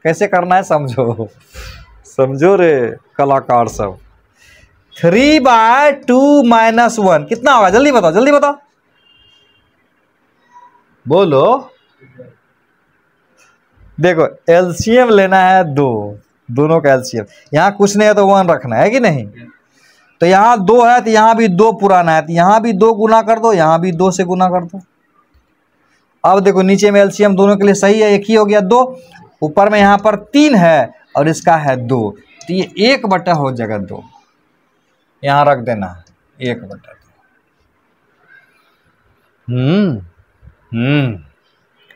कैसे करना है समझो, समझो रे कलाकार सब। 3/2 माइनस 1 कितना होगा, जल्दी बताओ, जल्दी बताओ, बोलो। देखो एलसीएम लेना है, दोनों का एलसीएम, यहाँ कुछ नहीं है तो 1 रखना है कि नहीं? तो यहाँ 2 है तो यहाँ भी 2 पुराना है, तो यहाँ भी 2 गुना कर दो, यहाँ भी 2 से गुना कर दो। अब देखो नीचे में एलसीएम दोनों के लिए सही है, एक ही हो गया 2, ऊपर में यहाँ पर 3 है और इसका है 2, तो ये 1/2 हो जाएगा 2, यहाँ रख देना 1/2।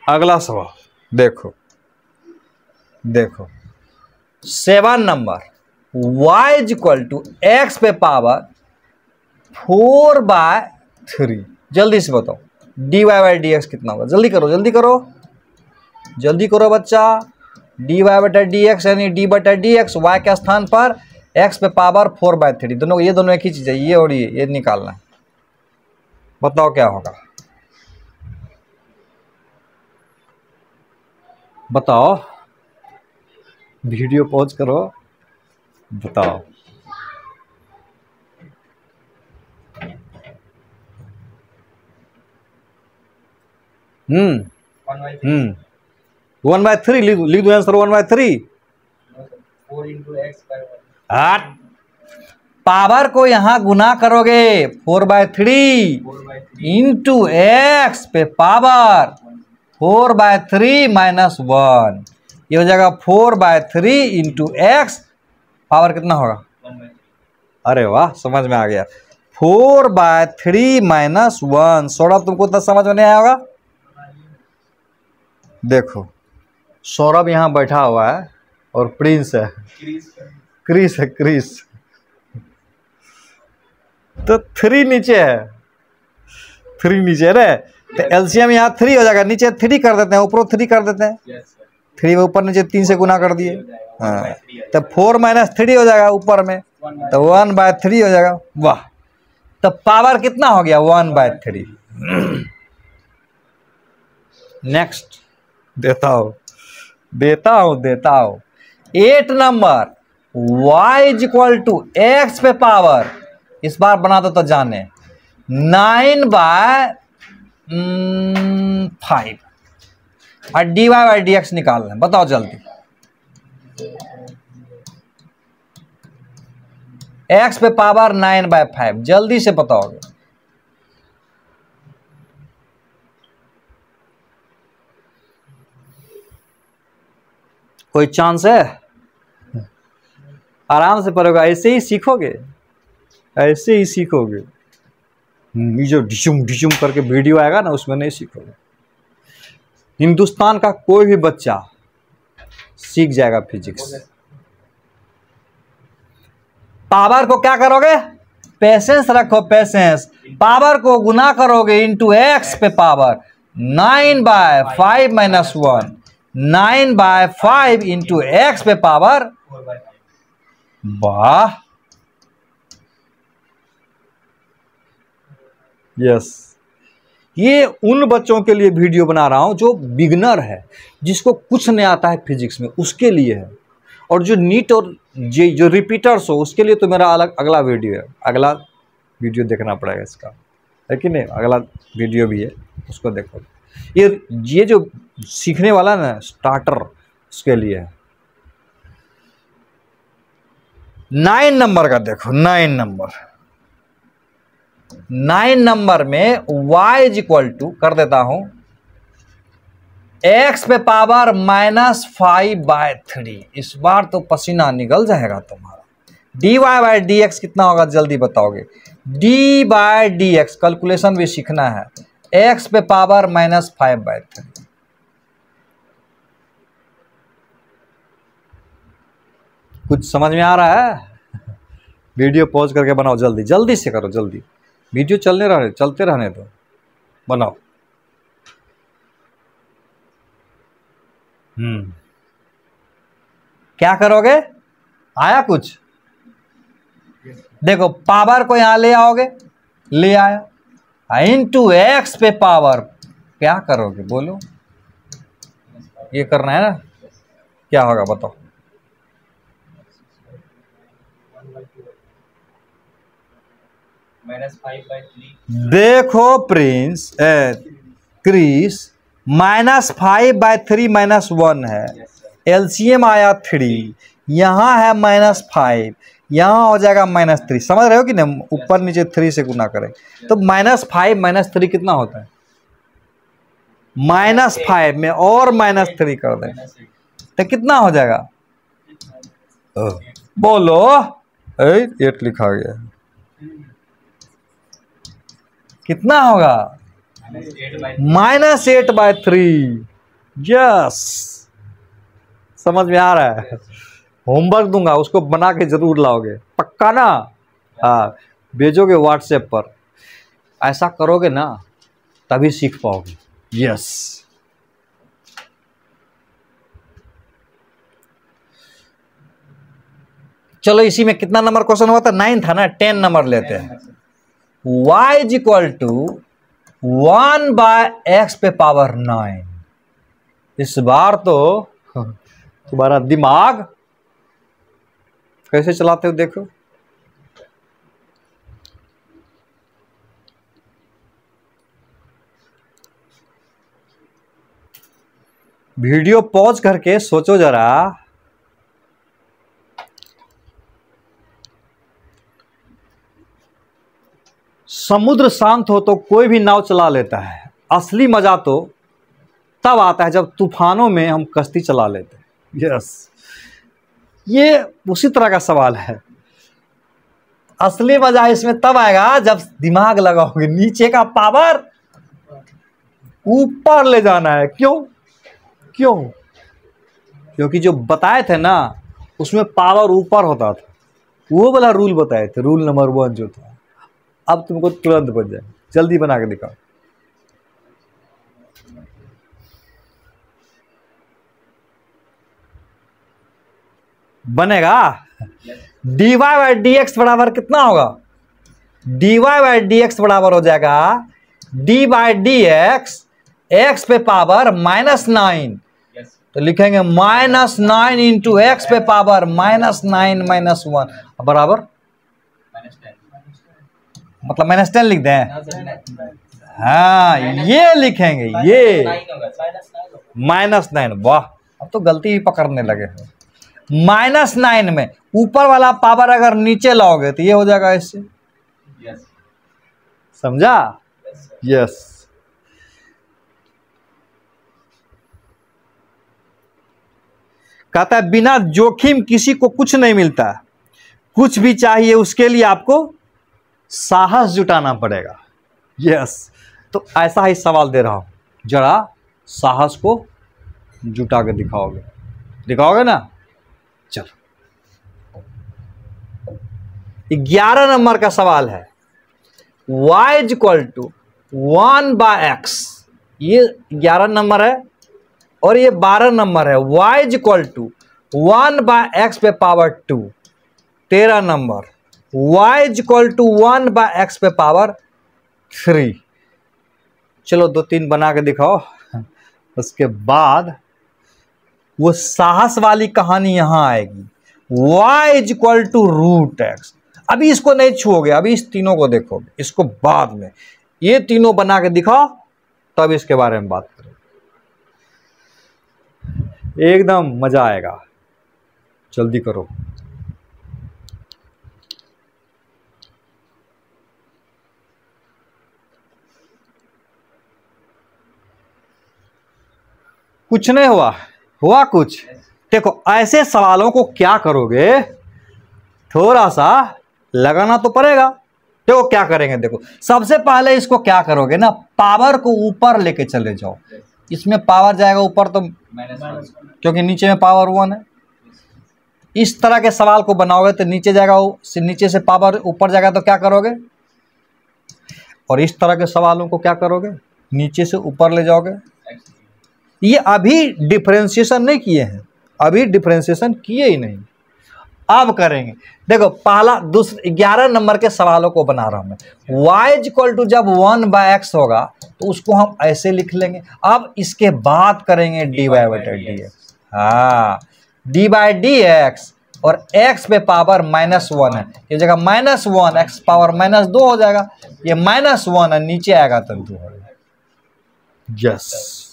अगला सवाल देखो, देखो 7 number, y equal to x पे पावर 4/3, जल्दी से बताओ dy/dx कितना होगा, जल्दी करो, जल्दी करो, जल्दी करो बच्चा। dy/dx यानी d/dx y के स्थान पर x पे पावर 4/3, दोनों, ये दोनों एक ही चीज है, ये और ये निकालना है, बताओ क्या होगा, बताओ, वीडियो पॉज करो, बताओ। 1/3 लिख दो आंसर, 1/3। 4 इंटू एक्स पावर को यहां गुना करोगे, 4/3 इंटू एक्स पे पावर 4/3 माइनस 1, ये हो जाएगा 4/3 इंटू एक्स, पावर कितना होगा, अरे वाह समझ में आ गया, 4/3 माइनस 1। सौरभ तुमको इतना समझ में नहीं आया होगा? देखो सौरभ यहाँ बैठा हुआ है और प्रिंस है, क्रिस है, क्रिस, तो 3 नीचे है, 3 नीचे है, तो एलसीएम यहाँ 3 हो जाएगा, नीचे 3 कर देते हैं, ऊपर 3 कर देते हैं, 3 में ऊपर नीचे 3 से गुना कर दिए, हाँ, तो 4 - 3 हो जाएगा ऊपर में, तो 1/3 हो जाएगा। वाह, तो पावर कितना हो गया? 1/3। नेक्स्ट देता हूं 8 नंबर, y = x पे पावर, इस बार बना दो तो जाने, 9/5 और dy/dx निकालना है। बताओ जल्दी, x पे पावर 9/5, जल्दी से बताओगे। कोई चांस है? आराम से पढ़ोगे, ऐसे ही सीखोगे, ऐसे ही सीखोगे। ये जो ढिचुम करके वीडियो आएगा ना, उसमें नहीं सीखोगे। हिंदुस्तान का कोई भी बच्चा सीख जाएगा फिजिक्स। पावर को क्या करोगे? पेशेंस रखो, पेशेंस। पावर को गुना करोगे इंटू एक्स पे पावर, 9/5 - 1, 9/5 इंटू एक्स पे पावर। 4/5। वाह, यस। ये उन बच्चों के लिए वीडियो बना रहा हूं जो बिगनर है, जिसको कुछ नहीं आता है फिजिक्स में, उसके लिए है। और जो नीट और जो रिपीटर्स हो, उसके लिए तो मेरा अलग अगला वीडियो है, अगला वीडियो देखना पड़ेगा इसका, है कि नहीं? अगला वीडियो भी है, उसको देखो। ये जो सीखने वाला ना स्टार्टर, उसके लिए है। 9 नंबर का देखो, 9 नंबर में y = कर देता हूं x पे पावर -5/3। इस बार तो पसीना निकल जाएगा तुम्हारा। dy/dx कितना होगा जल्दी बताओगे? dy/dx कैलकुलेशन भी सीखना है। x पे पावर -5/3। कुछ समझ में आ रहा है? वीडियो पॉज करके बनाओ, जल्दी जल्दी से करो, जल्दी। वीडियो चलते रहने दो, बनाओ। क्या करोगे? आया कुछ? देखो, पावर को यहां ले आओगे, ले आया, इंटू एक्स पे पावर, क्या करोगे बोलो? ये करना है ना, क्या होगा बताओ? -5/3। देखो प्रिंस क्रिस, -5/3 -1 है, एलसीएम आया 3, यहाँ है -5, यहाँ हो जाएगा -3। समझ रहे हो कि नहीं? ऊपर नीचे 3 से गुना करें तो -5 - 3 कितना होता है? -5 में और -3 कर दें तो कितना हो जाएगा? बोलो, 8 लिखा गया, कितना होगा? -8/3। यस, समझ में आ रहा है? होमवर्क दूंगा, उसको बना के जरूर लाओगे, पक्का ना? हाँ, भेजोगे व्हाट्सएप पर। ऐसा करोगे ना तभी सीख पाओगे। यस, चलो इसी में कितना नंबर क्वेश्चन हुआ था? 9 था ना, 10 नंबर लेते हैं। y = 1/x पे पावर 9। इस बार तो तुम्हारा दिमाग कैसे चलाते हो देखो। वीडियो पॉज करके सोचो जरा। समुद्र शांत हो तो कोई भी नाव चला लेता है, असली मजा तो तब आता है जब तूफानों में हम कश्ती चला लेते हैं। यस, ये उसी तरह का सवाल है। असली मजा इसमें तब आएगा जब दिमाग लगाओगे, नीचे का पावर ऊपर ले जाना है। क्यों? क्योंकि जो बताए थे ना उसमें पावर ऊपर होता था, वो वाला रूल बताए थे, रूल नंबर 1 जो था। अब तुमको तुरंत बन जाए, जल्दी बना के दिखाओ। बनेगा। dy बाई डी एक्स बराबर कितना होगा? dy बाई डी एक्स बराबर हो जाएगा d by d x, x पे पावर -9, तो लिखेंगे -9 इंटू एक्स पे पावर -9 -1 बराबर मतलब -10 लिख दें। हाँ ये लिखेंगे, ये -9। वाह, अब तो गलती ही पकड़ने लगे। -9 में ऊपर वाला पावर अगर नीचे लाओगे तो ये हो जाएगा इससे। समझा? यस। कहता है बिना जोखिम किसी को कुछ नहीं मिलता, कुछ भी चाहिए उसके लिए आपको साहस जुटाना पड़ेगा। यस, तो ऐसा ही सवाल दे रहा हूं, जरा साहस को जुटा के दिखाओगे, दिखाओगे ना? चलो 11 नंबर का सवाल है। y is equal to 1/x, ये 11 नंबर है और ये 12 नंबर है। y is equal to 1/x पे power 2, 13 number. y is equal to 1/x पे पावर 3। चलो 2-3 बना के दिखाओ, उसके बाद वो साहस वाली कहानी यहां आएगी। y is equal to √x। अभी इसको नहीं छुओगे, अभी इस तीनों को देखोगे, इसको बाद में। ये तीनों बना के दिखाओ तब इसके बारे में बात करें, एकदम मजा आएगा। जल्दी करो। कुछ नहीं हुआ, हुआ कुछ? देखो ऐसे सवालों को क्या करोगे, थोड़ा सा लगाना तो पड़ेगा। देखो क्या करेंगे, देखो सबसे पहले इसको क्या करोगे ना, पावर को ऊपर लेके चले जाओ। इसमें पावर जाएगा ऊपर तो क्योंकि नीचे में पावर 1 है। इस तरह के सवाल को बनाओगे तो नीचे जाएगा, नीचे से पावर ऊपर जाएगा तो क्या करोगे? और इस तरह के सवालों को क्या करोगे, नीचे से ऊपर ले जाओगे। ये अभी डिफरेंशिएशन नहीं किए हैं, अभी डिफरेंशिएशन किए ही नहीं, अब करेंगे। देखो पहला 11 नंबर के सवालों को बना रहा हूं मैं। y इज इक्वल टू जब 1/x होगा तो उसको हम ऐसे लिख लेंगे। अब इसके बाद करेंगे dy बाई डी एक्स। हाँ, डी बाई डी एक्स और x पे पावर -1 है, ये जगह -1 x पावर -2 हो जाएगा। ये -1 है, नीचे आएगा तो 2 हो जाएगा। यस।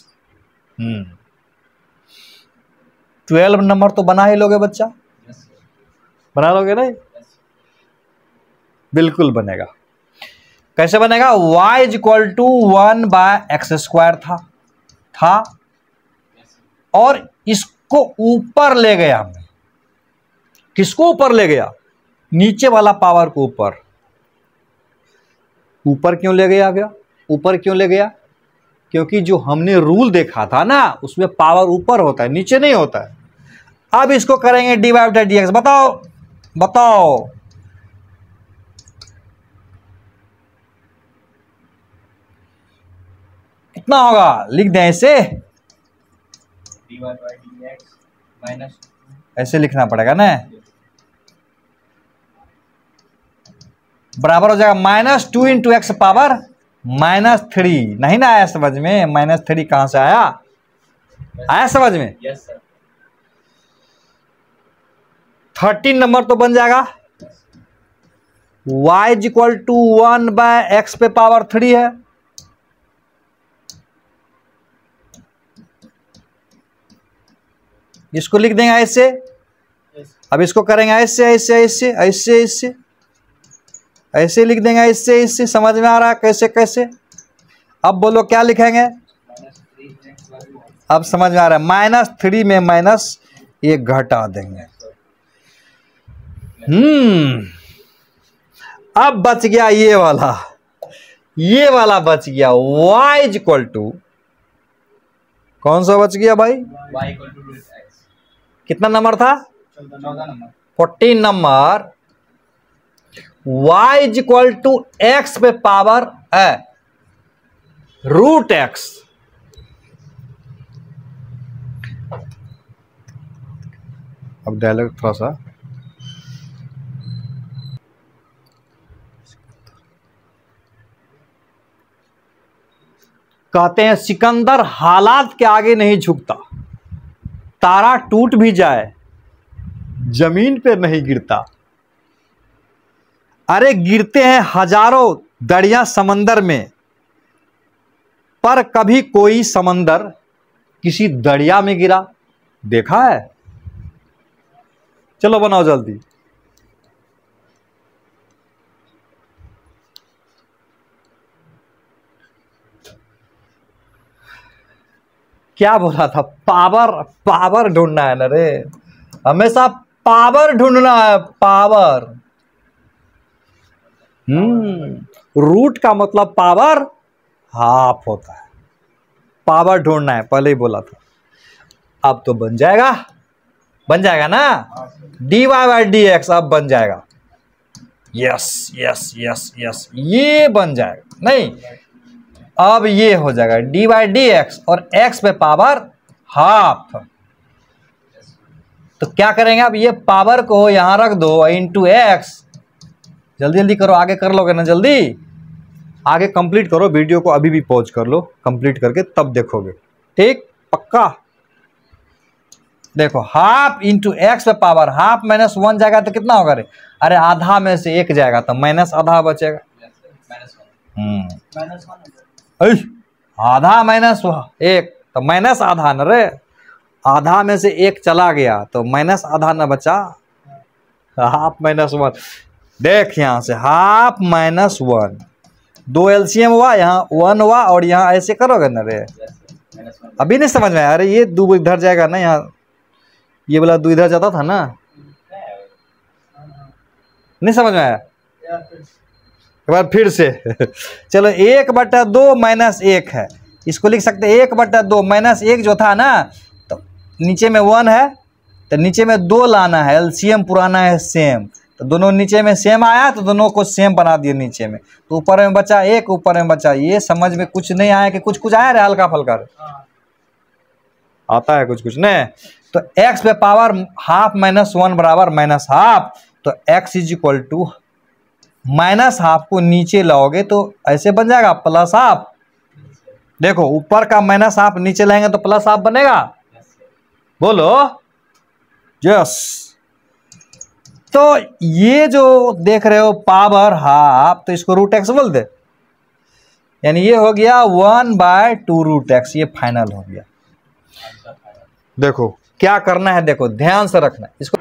12 नंबर तो बना ही लोगे बच्चा, बना लोगे नहीं? बिल्कुल बनेगा। कैसे बनेगा? y is equal to 1/x² था और इसको ऊपर ले गया हमने। किसको ऊपर ले गया? नीचे वाला पावर को ऊपर। ऊपर क्यों ले गया? ऊपर क्यों ले गया? क्योंकि जो हमने रूल देखा था ना, उसमें पावर ऊपर होता है, नीचे नहीं होता है। अब इसको करेंगे dy बाई डी एक्स। बताओ बताओ, कितना होगा? लिख दें इसे, ऐसे लिखना पड़ेगा ना, बराबर हो जाएगा -2 इंटू एक्स पावर -3। नहीं ना आया समझ में? -3 कहां से आया? आया समझ में? Yes sir. 13 नंबर तो बन जाएगा। y is equal to 1/x पे पावर 3 है। इसको लिख देंगे ऐसे। अब इसको करेंगे ऐसे ऐसे ऐसे ऐसे ऐसे ऐसे लिख देंगे ऐसे ऐसे। समझ में आ रहा है कैसे कैसे? अब बोलो क्या लिखेंगे? अब समझ में आ रहा है। -3 में माइनस ये घटा देंगे। अब बच गया ये वाला बच गया। y इज इक्वल टू कौन सा बच गया भाई? y equal to x। कितना नंबर था? 14 number. 14 number. y is equal to x पे पावर है √x। अब डायलॉग थोड़ा सा, कहते हैं सिकंदर हालात के आगे नहीं झुकता, तारा टूट भी जाए जमीन पे नहीं गिरता। अरे गिरते हैं हजारों दरिया समंदर में, पर कभी कोई समंदर किसी दरिया में गिरा देखा है? चलो बनाओ जल्दी। क्या बोला था? पावर, पावर ढूंढना है ना रे, हमेशा पावर ढूंढना है, पावर। रूट का मतलब पावर हाफ होता है, पावर ढूंढना है, पहले ही बोला था। अब तो बन जाएगा, बन जाएगा ना, dy बाई डी एक्स अब बन जाएगा। यस यस यस यस, ये बन जाएगा। नहीं, अब ये हो जाएगा dy बाई डी एक्स और x पे पावर हाफ। तो क्या करेंगे अब, ये पावर को यहां रख दो इंटू एक्स। जल्दी जल्दी करो, आगे कर लोगे ना, जल्दी आगे कंप्लीट करो। वीडियो को अभी भी पॉज कर लो, कंप्लीट करके तब देखोगे, ठीक? पक्का? देखो, हाफ इंटू एक्स पे पावर हाफ माइनस 1 जाएगा तो कितना होगा रे? अरे आधा में से 1 जाएगा तो माइनस आधा बचेगा। आधा माइनस 1 तो माइनस आधा न रे, आधा में से 1 चला गया तो माइनस आधा न बचा, हाफ माइनस 1। देख यहां से हाफ माइनस 1, 2 एलसीएम हुआ, यहाँ 1 हुआ और यहाँ ऐसे करोगे ना रे। अभी नहीं समझ में आया? अरे ये 2 इधर जाएगा ना, यहाँ ये वाला 2 इधर जाता था ना, नहीं समझ में आया? एक बार फिर से चलो, 1/2 माइनस 1 है, इसको लिख सकते हैं 1/2 माइनस 1 जो था ना, तो नीचे में 1 है तो नीचे में 2 लाना है, एलसीएम पुराना है सेम, तो दोनों नीचे में सेम आया तो दोनों को सेम बना दिए नीचे में, तो ऊपर में बचा 1, ऊपर में बचा। ये समझ में कुछ नहीं आया कि कुछ कुछ आया रे, हल्का फल्का आता है कुछ कुछ नहीं। तो x पे पावर हाफ माइनस 1 बराबर माइनस हाफ, तो x is equal to minus half को नीचे लाओगे तो ऐसे बन जाएगा प्लस हाफ। देखो ऊपर का माइनस हाफ नीचे लाएंगे तो प्लस हाफ बनेगा, बोलो यस। तो ये जो देख रहे हो पावर हाफ, तो इसको रूट एक्स बोल दे, यानी ये हो गया 1/2 रूट एक्स, ये फाइनल हो गया। देखो क्या करना है, देखो ध्यान से रखना इसको,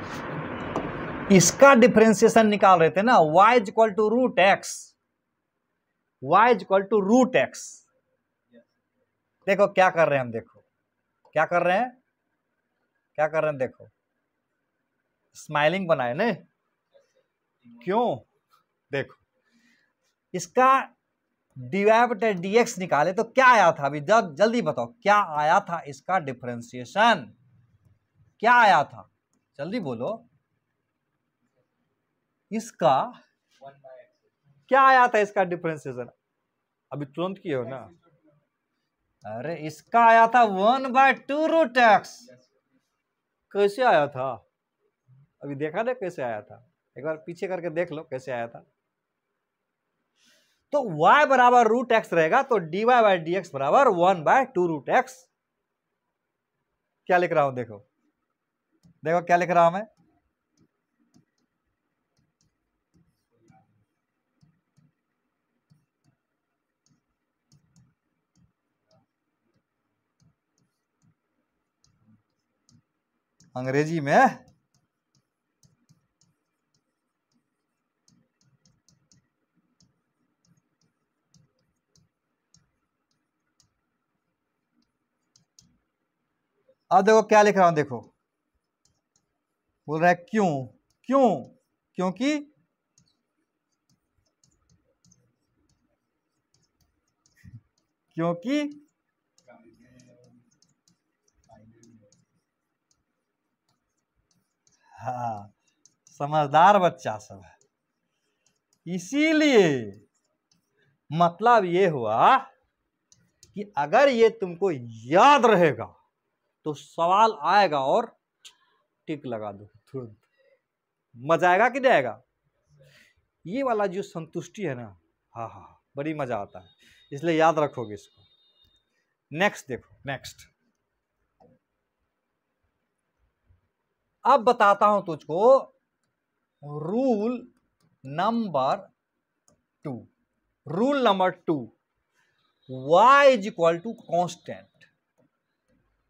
इसका डिफरेंशिएशन निकाल रहे थे ना, y is equal to root x, y is equal to root x. देखो क्या कर रहे हैं हम, देखो क्या कर रहे हैं, क्या कर रहे हैं, देखो स्माइलिंग बनाए ना, क्यों? देखो इसका dx निकाले तो क्या आया था, अभी जल्दी बताओ क्या आया था इसका डिफरेंशिएशन, क्या आया था, जल्दी बोलो। इसका क्या आया था इसका डिफरेंशिएशन, अभी तुरंत किए हो ना। अरे इसका आया था 1/2 रूट एक्स। कैसे आया था, अभी देखा ना कैसे आया था, एक बार पीछे करके देख लो कैसे आया था। तो y बराबर रूट एक्स रहेगा तो dy बाई डी एक्स बराबर 1/2 रूट एक्स। क्या लिख रहा हूं, देखो देखो क्या लिख रहा हूं मैं, अंग्रेजी में। अब देखो क्या लिख रहा हूं, देखो बोल रहा है क्यों, क्यों, क्योंकि क्योंकि हाँ समझदार बच्चा सब है, इसीलिए मतलब ये हुआ कि अगर ये तुमको याद रहेगा तो सवाल आएगा और टिक लगा दो तुरंत। मजा आएगा कि नहीं आएगा? ये वाला जो संतुष्टि है ना, हाँ हाँ, बड़ी मजा आता है, इसलिए याद रखोगे इसको। नेक्स्ट देखो, नेक्स्ट अब बताता हूं तुझको rule number 2। Rule number 2, y is equal to constant.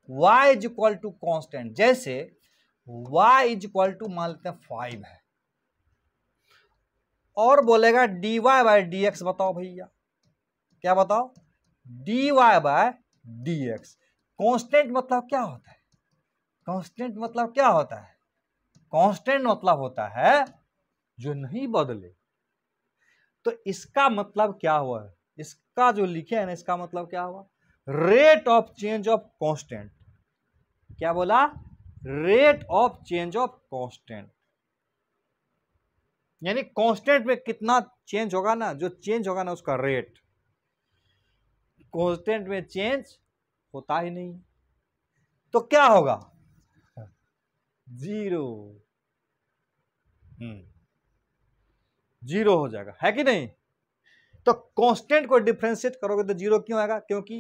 y is equal to constant, जैसे y इज इक्वल टू मान लेते हैं 5 है, और बोलेगा dy बाय dx। बताओ भैया, क्या बताओ? dy by dx। कांस्टेंट मतलब क्या होता है? कांस्टेंट मतलब क्या होता है? कांस्टेंट मतलब होता है जो नहीं बदले। तो इसका मतलब क्या हुआ है? इसका जो लिखे है ना, इसका मतलब क्या हुआ? Rate of change of constant. क्या बोला? Rate of change of constant, यानी कांस्टेंट में कितना चेंज होगा ना, जो चेंज होगा ना उसका रेट। कांस्टेंट में चेंज होता ही नहीं, तो क्या होगा? 0। 0 हो जाएगा, है कि नहीं? तो कांस्टेंट को डिफरेंशिएट करोगे तो 0 क्यों आएगा? क्योंकि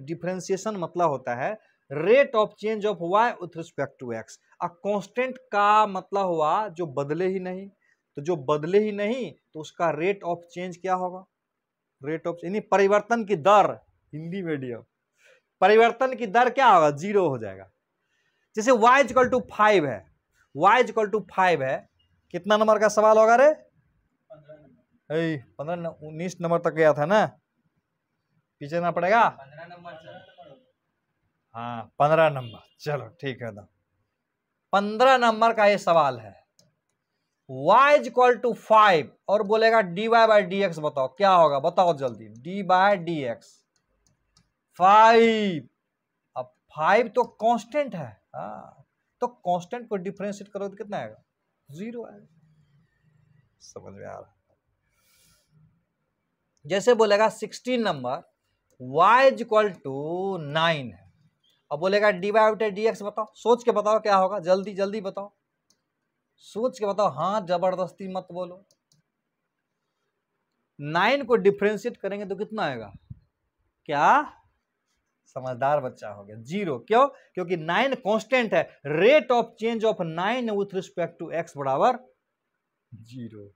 डिफरेंशिएशन मतलब होता है rate of change of y with respect to x। अब कांस्टेंट का मतलब हुआ जो बदले ही नहीं, तो जो बदले ही नहीं तो उसका रेट ऑफ चेंज क्या होगा? रेट ऑफ यानी परिवर्तन की दर, हिंदी मीडियम, परिवर्तन की दर क्या होगा? 0 हो जाएगा। जैसे y इक्वल टू 5 है, y इक्वल टू 5 है, कितना नंबर का सवाल होगा रे? 15 19 नंबर तक गया था ना, पीछे ना पड़ेगा? 15 नंबर। हाँ 15 नंबर, चलो ठीक है ना। 15 नंबर का ये सवाल है, y इक्वल टू 5 और बोलेगा dy बाय dx। बताओ क्या होगा? बताओ जल्दी, dy बाय dx 5। अब 5 तो कांस्टेंट है, हाँ, तो कांस्टेंट को डिफरेंशिएट करो तो कितना आएगा? 0 आएगा। समझ में आ रहा? जैसे बोलेगा 16 नंबर y इक्वल टू 9 है, अब बोलेगा dy बाय dx। बताओ, सोच के बताओ क्या होगा? जल्दी जल्दी बताओ, सोच के बताओ, हाँ जबरदस्ती मत बोलो। 9 को डिफरेंशिएट करेंगे तो कितना आएगा? क्या समझदार बच्चा हो गया? 0। क्यों? क्योंकि 9 कांस्टेंट है, rate of change of 9 with respect to x बराबर 0।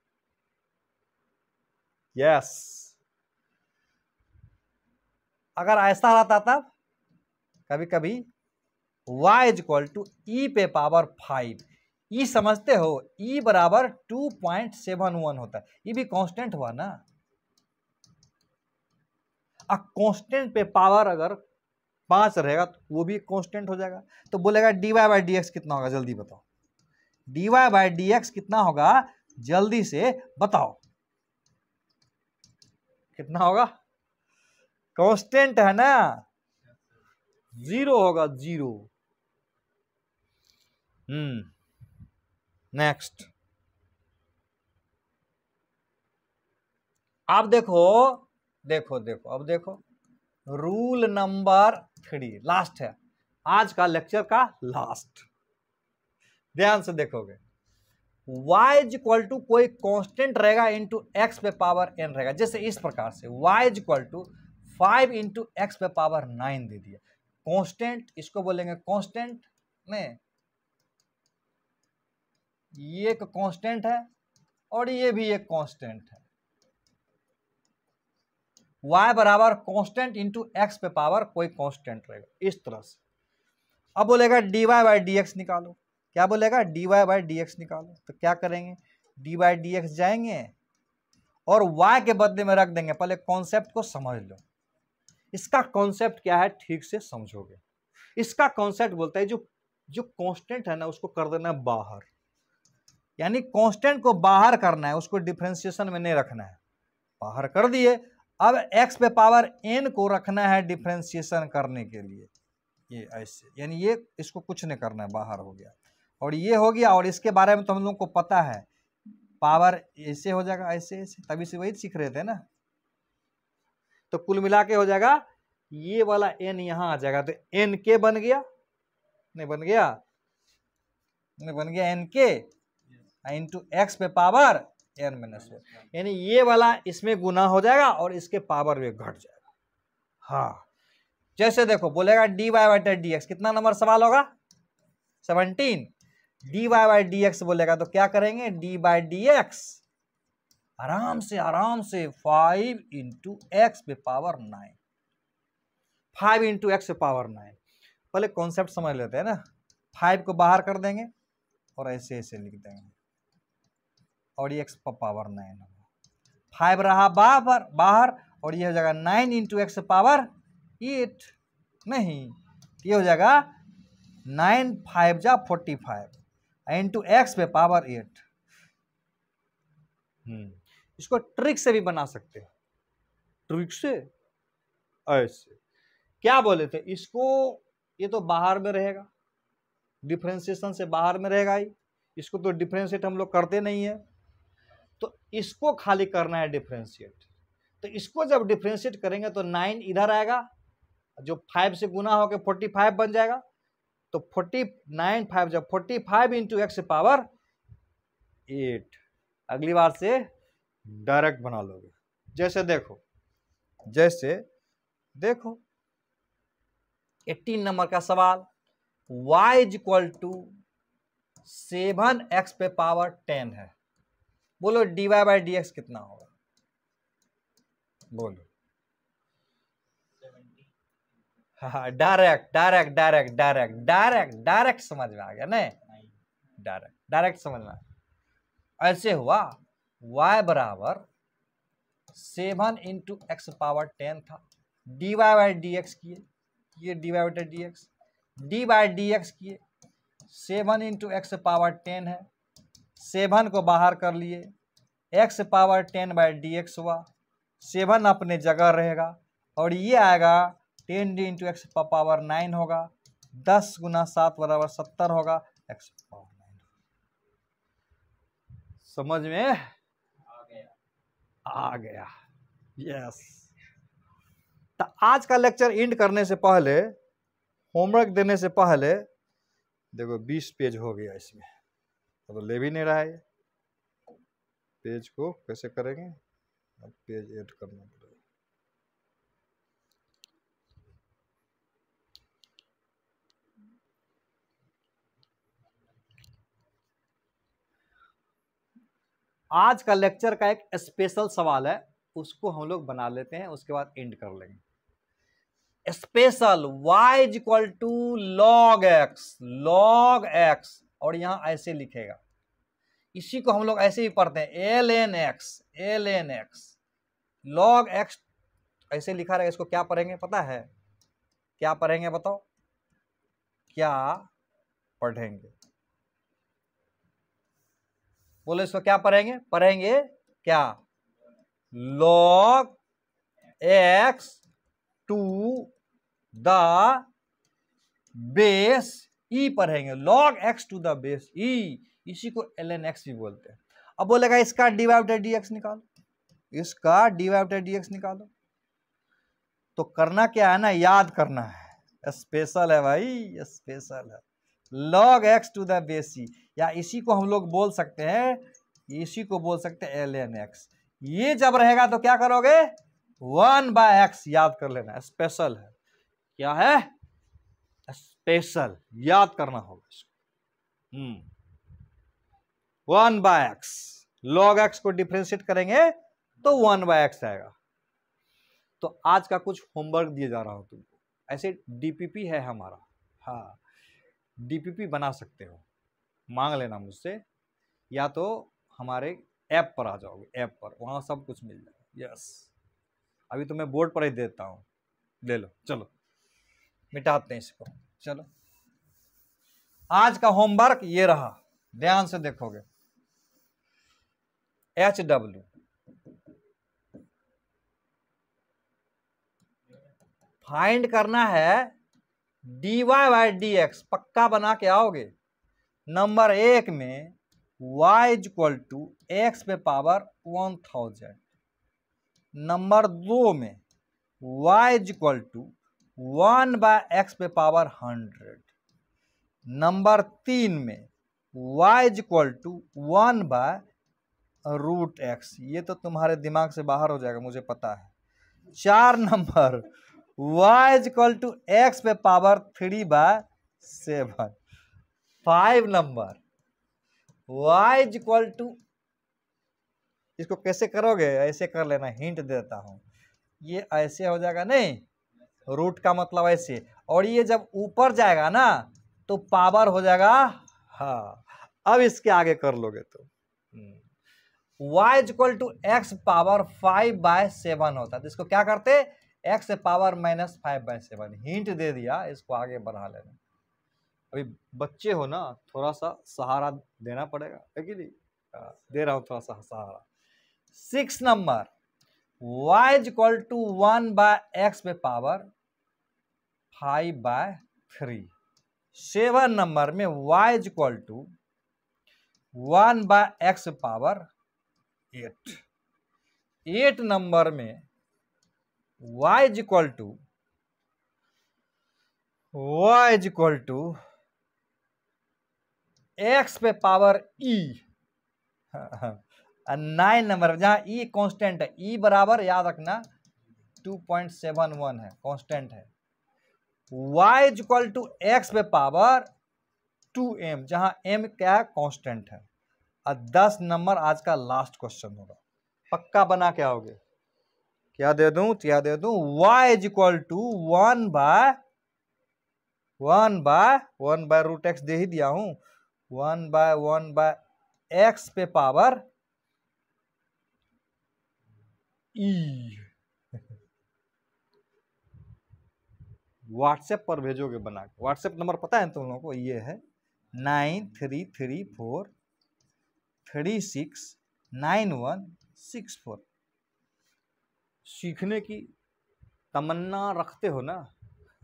यस, अगर ऐसा रहता तब कभी कभी y इक्वल टू ई पे पावर 5, ई समझते हो? ई बराबर 2.71 होता है, ये भी कांस्टेंट हुआ ना। अब कांस्टेंट पे पावर अगर 5 रहेगा तो वो भी कांस्टेंट हो जाएगा। तो बोलेगा dy बाय dx कितना होगा? जल्दी बताओ, dy बाय dx कितना होगा? जल्दी से बताओ, कितना होगा? कांस्टेंट है ना, 0 होगा, 0। नेक्स्ट, अब देखो देखो देखो, अब देखो रूल नंबर 3, लास्ट है आज का लेक्चर का लास्ट। ध्यान से देखोगे, y इक्वल टू कोई कांस्टेंट रहेगा इंटू x पे पावर n रहेगा। जैसे इस प्रकार से y equal to 5 into x पे पावर 9 दे दिया, कांस्टेंट, इसको बोलेंगे कांस्टेंट में, ये एक कांस्टेंट है और ये भी एक कांस्टेंट है। y बराबर कांस्टेंट इंटू एक्स पे पावर कोई कांस्टेंट रहेगा, इस तरह से। अब बोलेगा dy बाय dx निकालो, क्या बोलेगा? dy बाय dx निकालो। तो क्या करेंगे? dy बाय dx जाएंगे और y के बदले में रख देंगे। पहले कॉन्सेप्ट को समझ लो, इसका कॉन्सेप्ट क्या है ठीक से समझोगे। इसका कॉन्सेप्ट बोलता है जो जो कांस्टेंट है ना उसको कर देना है बाहर, यानी कांस्टेंट को बाहर करना है, उसको डिफरेंशिएशन में नहीं रखना है। बाहर कर दिए, अब x पे पावर n को रखना है डिफरेंशिएशन करने के लिए, ये ऐसे, यानी ये इसको कुछ नहीं करना है, बाहर हो गया और ये हो गया। और इसके बारे में तो हम लोग को पता है, पावर ऐसे हो जाएगा, ऐसे ऐसे, तभी से वही सीख रहे थे ना। तो कुल मिला के हो जाएगा, ये वाला n यहां आ जाएगा, तो n के बन गया, नहीं बन गया? बन गया एन के इंटू एक्स पे पावर एन माइनस वन, यानी ये वाला इसमें गुना हो जाएगा और इसके पावर में घट जाएगा। हाँ, जैसे देखो बोलेगा d y by d x, कितना नंबर सवाल होगा 17, d y by d x बोलेगा तो क्या करेंगे, डी बाई डी एक्स, आराम से 5 इंटू एक्स पे पावर 9, 5 इंटू एक्स पे पावर 9। पहले कॉन्सेप्ट समझ लेते हैं ना, 5 को बाहर कर देंगे और ऐसे ऐसे लिख देंगे और ये एक्स पर पावर 9 होगा, 5 रहा बाहर और ये हो जाएगा 9 इंटू एक्स पावर 8, नहीं ये हो जाएगा 9 5 जा 45 इंटू एक्स पे पावर 8। इसको ट्रिक से भी बना सकते हो, ट्रिक से ऐसे क्या बोले थे इसको, ये तो बाहर में रहेगा, डिफरेंशिएशन से बाहर में रहेगा ही, इसको तो डिफरेंशिएट हम लोग करते नहीं है, तो इसको खाली करना है डिफरेंशिएट। तो इसको जब डिफरेंशिएट करेंगे तो 9 इधर आएगा, जो 5 से गुना होकर 45 बन जाएगा, तो 49 5 जब 45 इंटू एक्स पावर 8। अगली बार से डायरेक्ट बना लोगे, जैसे देखो 18 नंबर का सवाल, y is equal to 7x पे पावर 10 है, बोलो dy बाई डी एक्स कितना होगा, बोलो। हाँ, डायरेक्ट समझ में आ गया नहीं, डायरेक्ट समझ में आ गया। ऐसे हुआ y बराबर 7 इंटू एक्स पावर 10 था, dy बाई डी एक्स किए, ये dy by d x, D by d x किए, 7 इंटू एक्स पावर 10 है, 7 को बाहर कर लिए, x power 10 by d x हुआ, 7 अपने जगह रहेगा और ये आएगा 10 डी इंटू एक्स पावर 9 होगा, 10 गुना 7 बराबर 70 होगा, एक्स पावर 9। समझ में आ गया, यस। तो आज का लेक्चर एंड करने से पहले, होमवर्क देने से पहले, देखो 20 पेज हो गया इसमें, तो ले भी नहीं रहा है, पेज को कैसे करेंगे, अब पेज ऐड करना पड़ेगा। आज का लेक्चर का एक स्पेशल सवाल है, उसको हम लोग बना लेते हैं, उसके बाद एंड कर लेंगे। Special y is equal to log x, और यहां ऐसे लिखेगा, इसी को हम लोग ऐसे ही पढ़ते हैं ln x, लॉग x ऐसे लिखा रहेगा। इसको क्या पढ़ेंगे पता है, क्या पढ़ेंगे बताओ, क्या पढ़ेंगे, बोलो इसको क्या पढ़ेंगे क्या, log x to the base E पढ़ेंगे, log x to the base E, इसी को ln x भी बोलते हैं। अब बोलेगा इसका dy बाई डी एक्स निकालो, इसका dy बाई डी एक्स निकालो, तो करना क्या है ना, याद करना है, स्पेशल है भाई, स्पेशल है, log x to the base E, या इसी को हम लोग बोल सकते हैं, इसी को बोल सकते हैं ln x। ये जब रहेगा तो क्या करोगे, 1/x याद कर लेना, स्पेशल है, क्या है, स्पेशल, याद करना होगा इसको। 1/x, log x को डिफरेंशिएट करेंगे तो 1/x आएगा। तो आज का कुछ होमवर्क दिया जा रहा हो तुमको, ऐसे डीपीपी है हमारा, हाँ डीपीपी बना सकते हो, मांग लेना मुझसे, या तो हमारे ऐप पर आ जाओगे, ऐप पर वहाँ सब कुछ मिल जाएगा। यस, अभी तो मैं बोर्ड पर ही देता हूँ, ले लो, चलो मिटाते हैं इसको। चलो आज का होमवर्क ये रहा, ध्यान से देखोगे, HW फाइंड करना है, dy बाई डी एक्स पक्का बना के आओगे। नंबर 1 में y is equal to x पे पावर 1000, नंबर 2 में y is equal to 1/x पे पावर 100, नंबर 3 में y is equal to 1/√x। ये तो तुम्हारे दिमाग से बाहर हो जाएगा, मुझे पता है। 4 number y is equal to x पे power 3/7। 5 number y is equal to, इसको कैसे करोगे, ऐसे कर लेना, हिंट देता हूं। ये ऐसे हो जाएगा, नहीं, रूट का मतलब ऐसे, और ये जब ऊपर जाएगा ना तो पावर हो जाएगा, हाँ, अब इसके आगे कर लोगे तो y is equal to x power 5/7 होता है। तो इसको क्या करते, x पावर -5/7। हिंट दे दिया, इसको आगे बढ़ा लेना। अभी बच्चे हो ना, थोड़ा सा सहारा देना पड़ेगा, है कि नहीं? दे रहा हूं थोड़ा सा सहारा। 6 number y is equal to 1/x पे पावर 5/3। 7 नंबर में y is equal to 1/x power 8। 8 number में y is equal to x पे पावर e। 9 नंबर जहां e कांस्टेंट है, e बराबर याद रखना 2.71 है, कांस्टेंट है। y is equal to x पे पावर 2m, जहां m क्या है, कांस्टेंट है। और 10 नंबर आज का लास्ट क्वेश्चन होगा, पक्का बना के आओगे। क्या दे दूं, y is equal to 1/√x दे ही दिया हूं, 1/x पे पावर e। व्हाट्सएप पर भेजोगे बना के। व्हाट्सएप नंबर पता है तुम लोगों को, ये है 9334369164। सीखने की तमन्ना रखते हो ना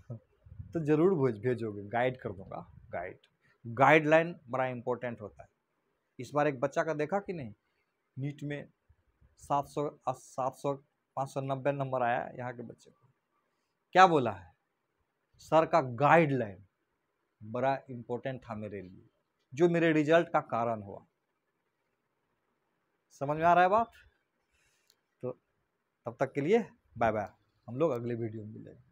तो जरूर भेजोगे, गाइड कर दूंगा। गाइडलाइन बड़ा इंपॉर्टेंट होता है। इस बार एक बच्चा का देखा कि नहीं, नीट में 590 नंबर आया यहाँ के बच्चे को। क्या बोला है, सर का गाइडलाइन बड़ा इंपॉर्टेंट था मेरे लिए, जो मेरे रिजल्ट का कारण हुआ। समझ में आ रहा है बात? तो तब तक के लिए बाय बाय, हम लोग अगले वीडियो में मिलेंगे।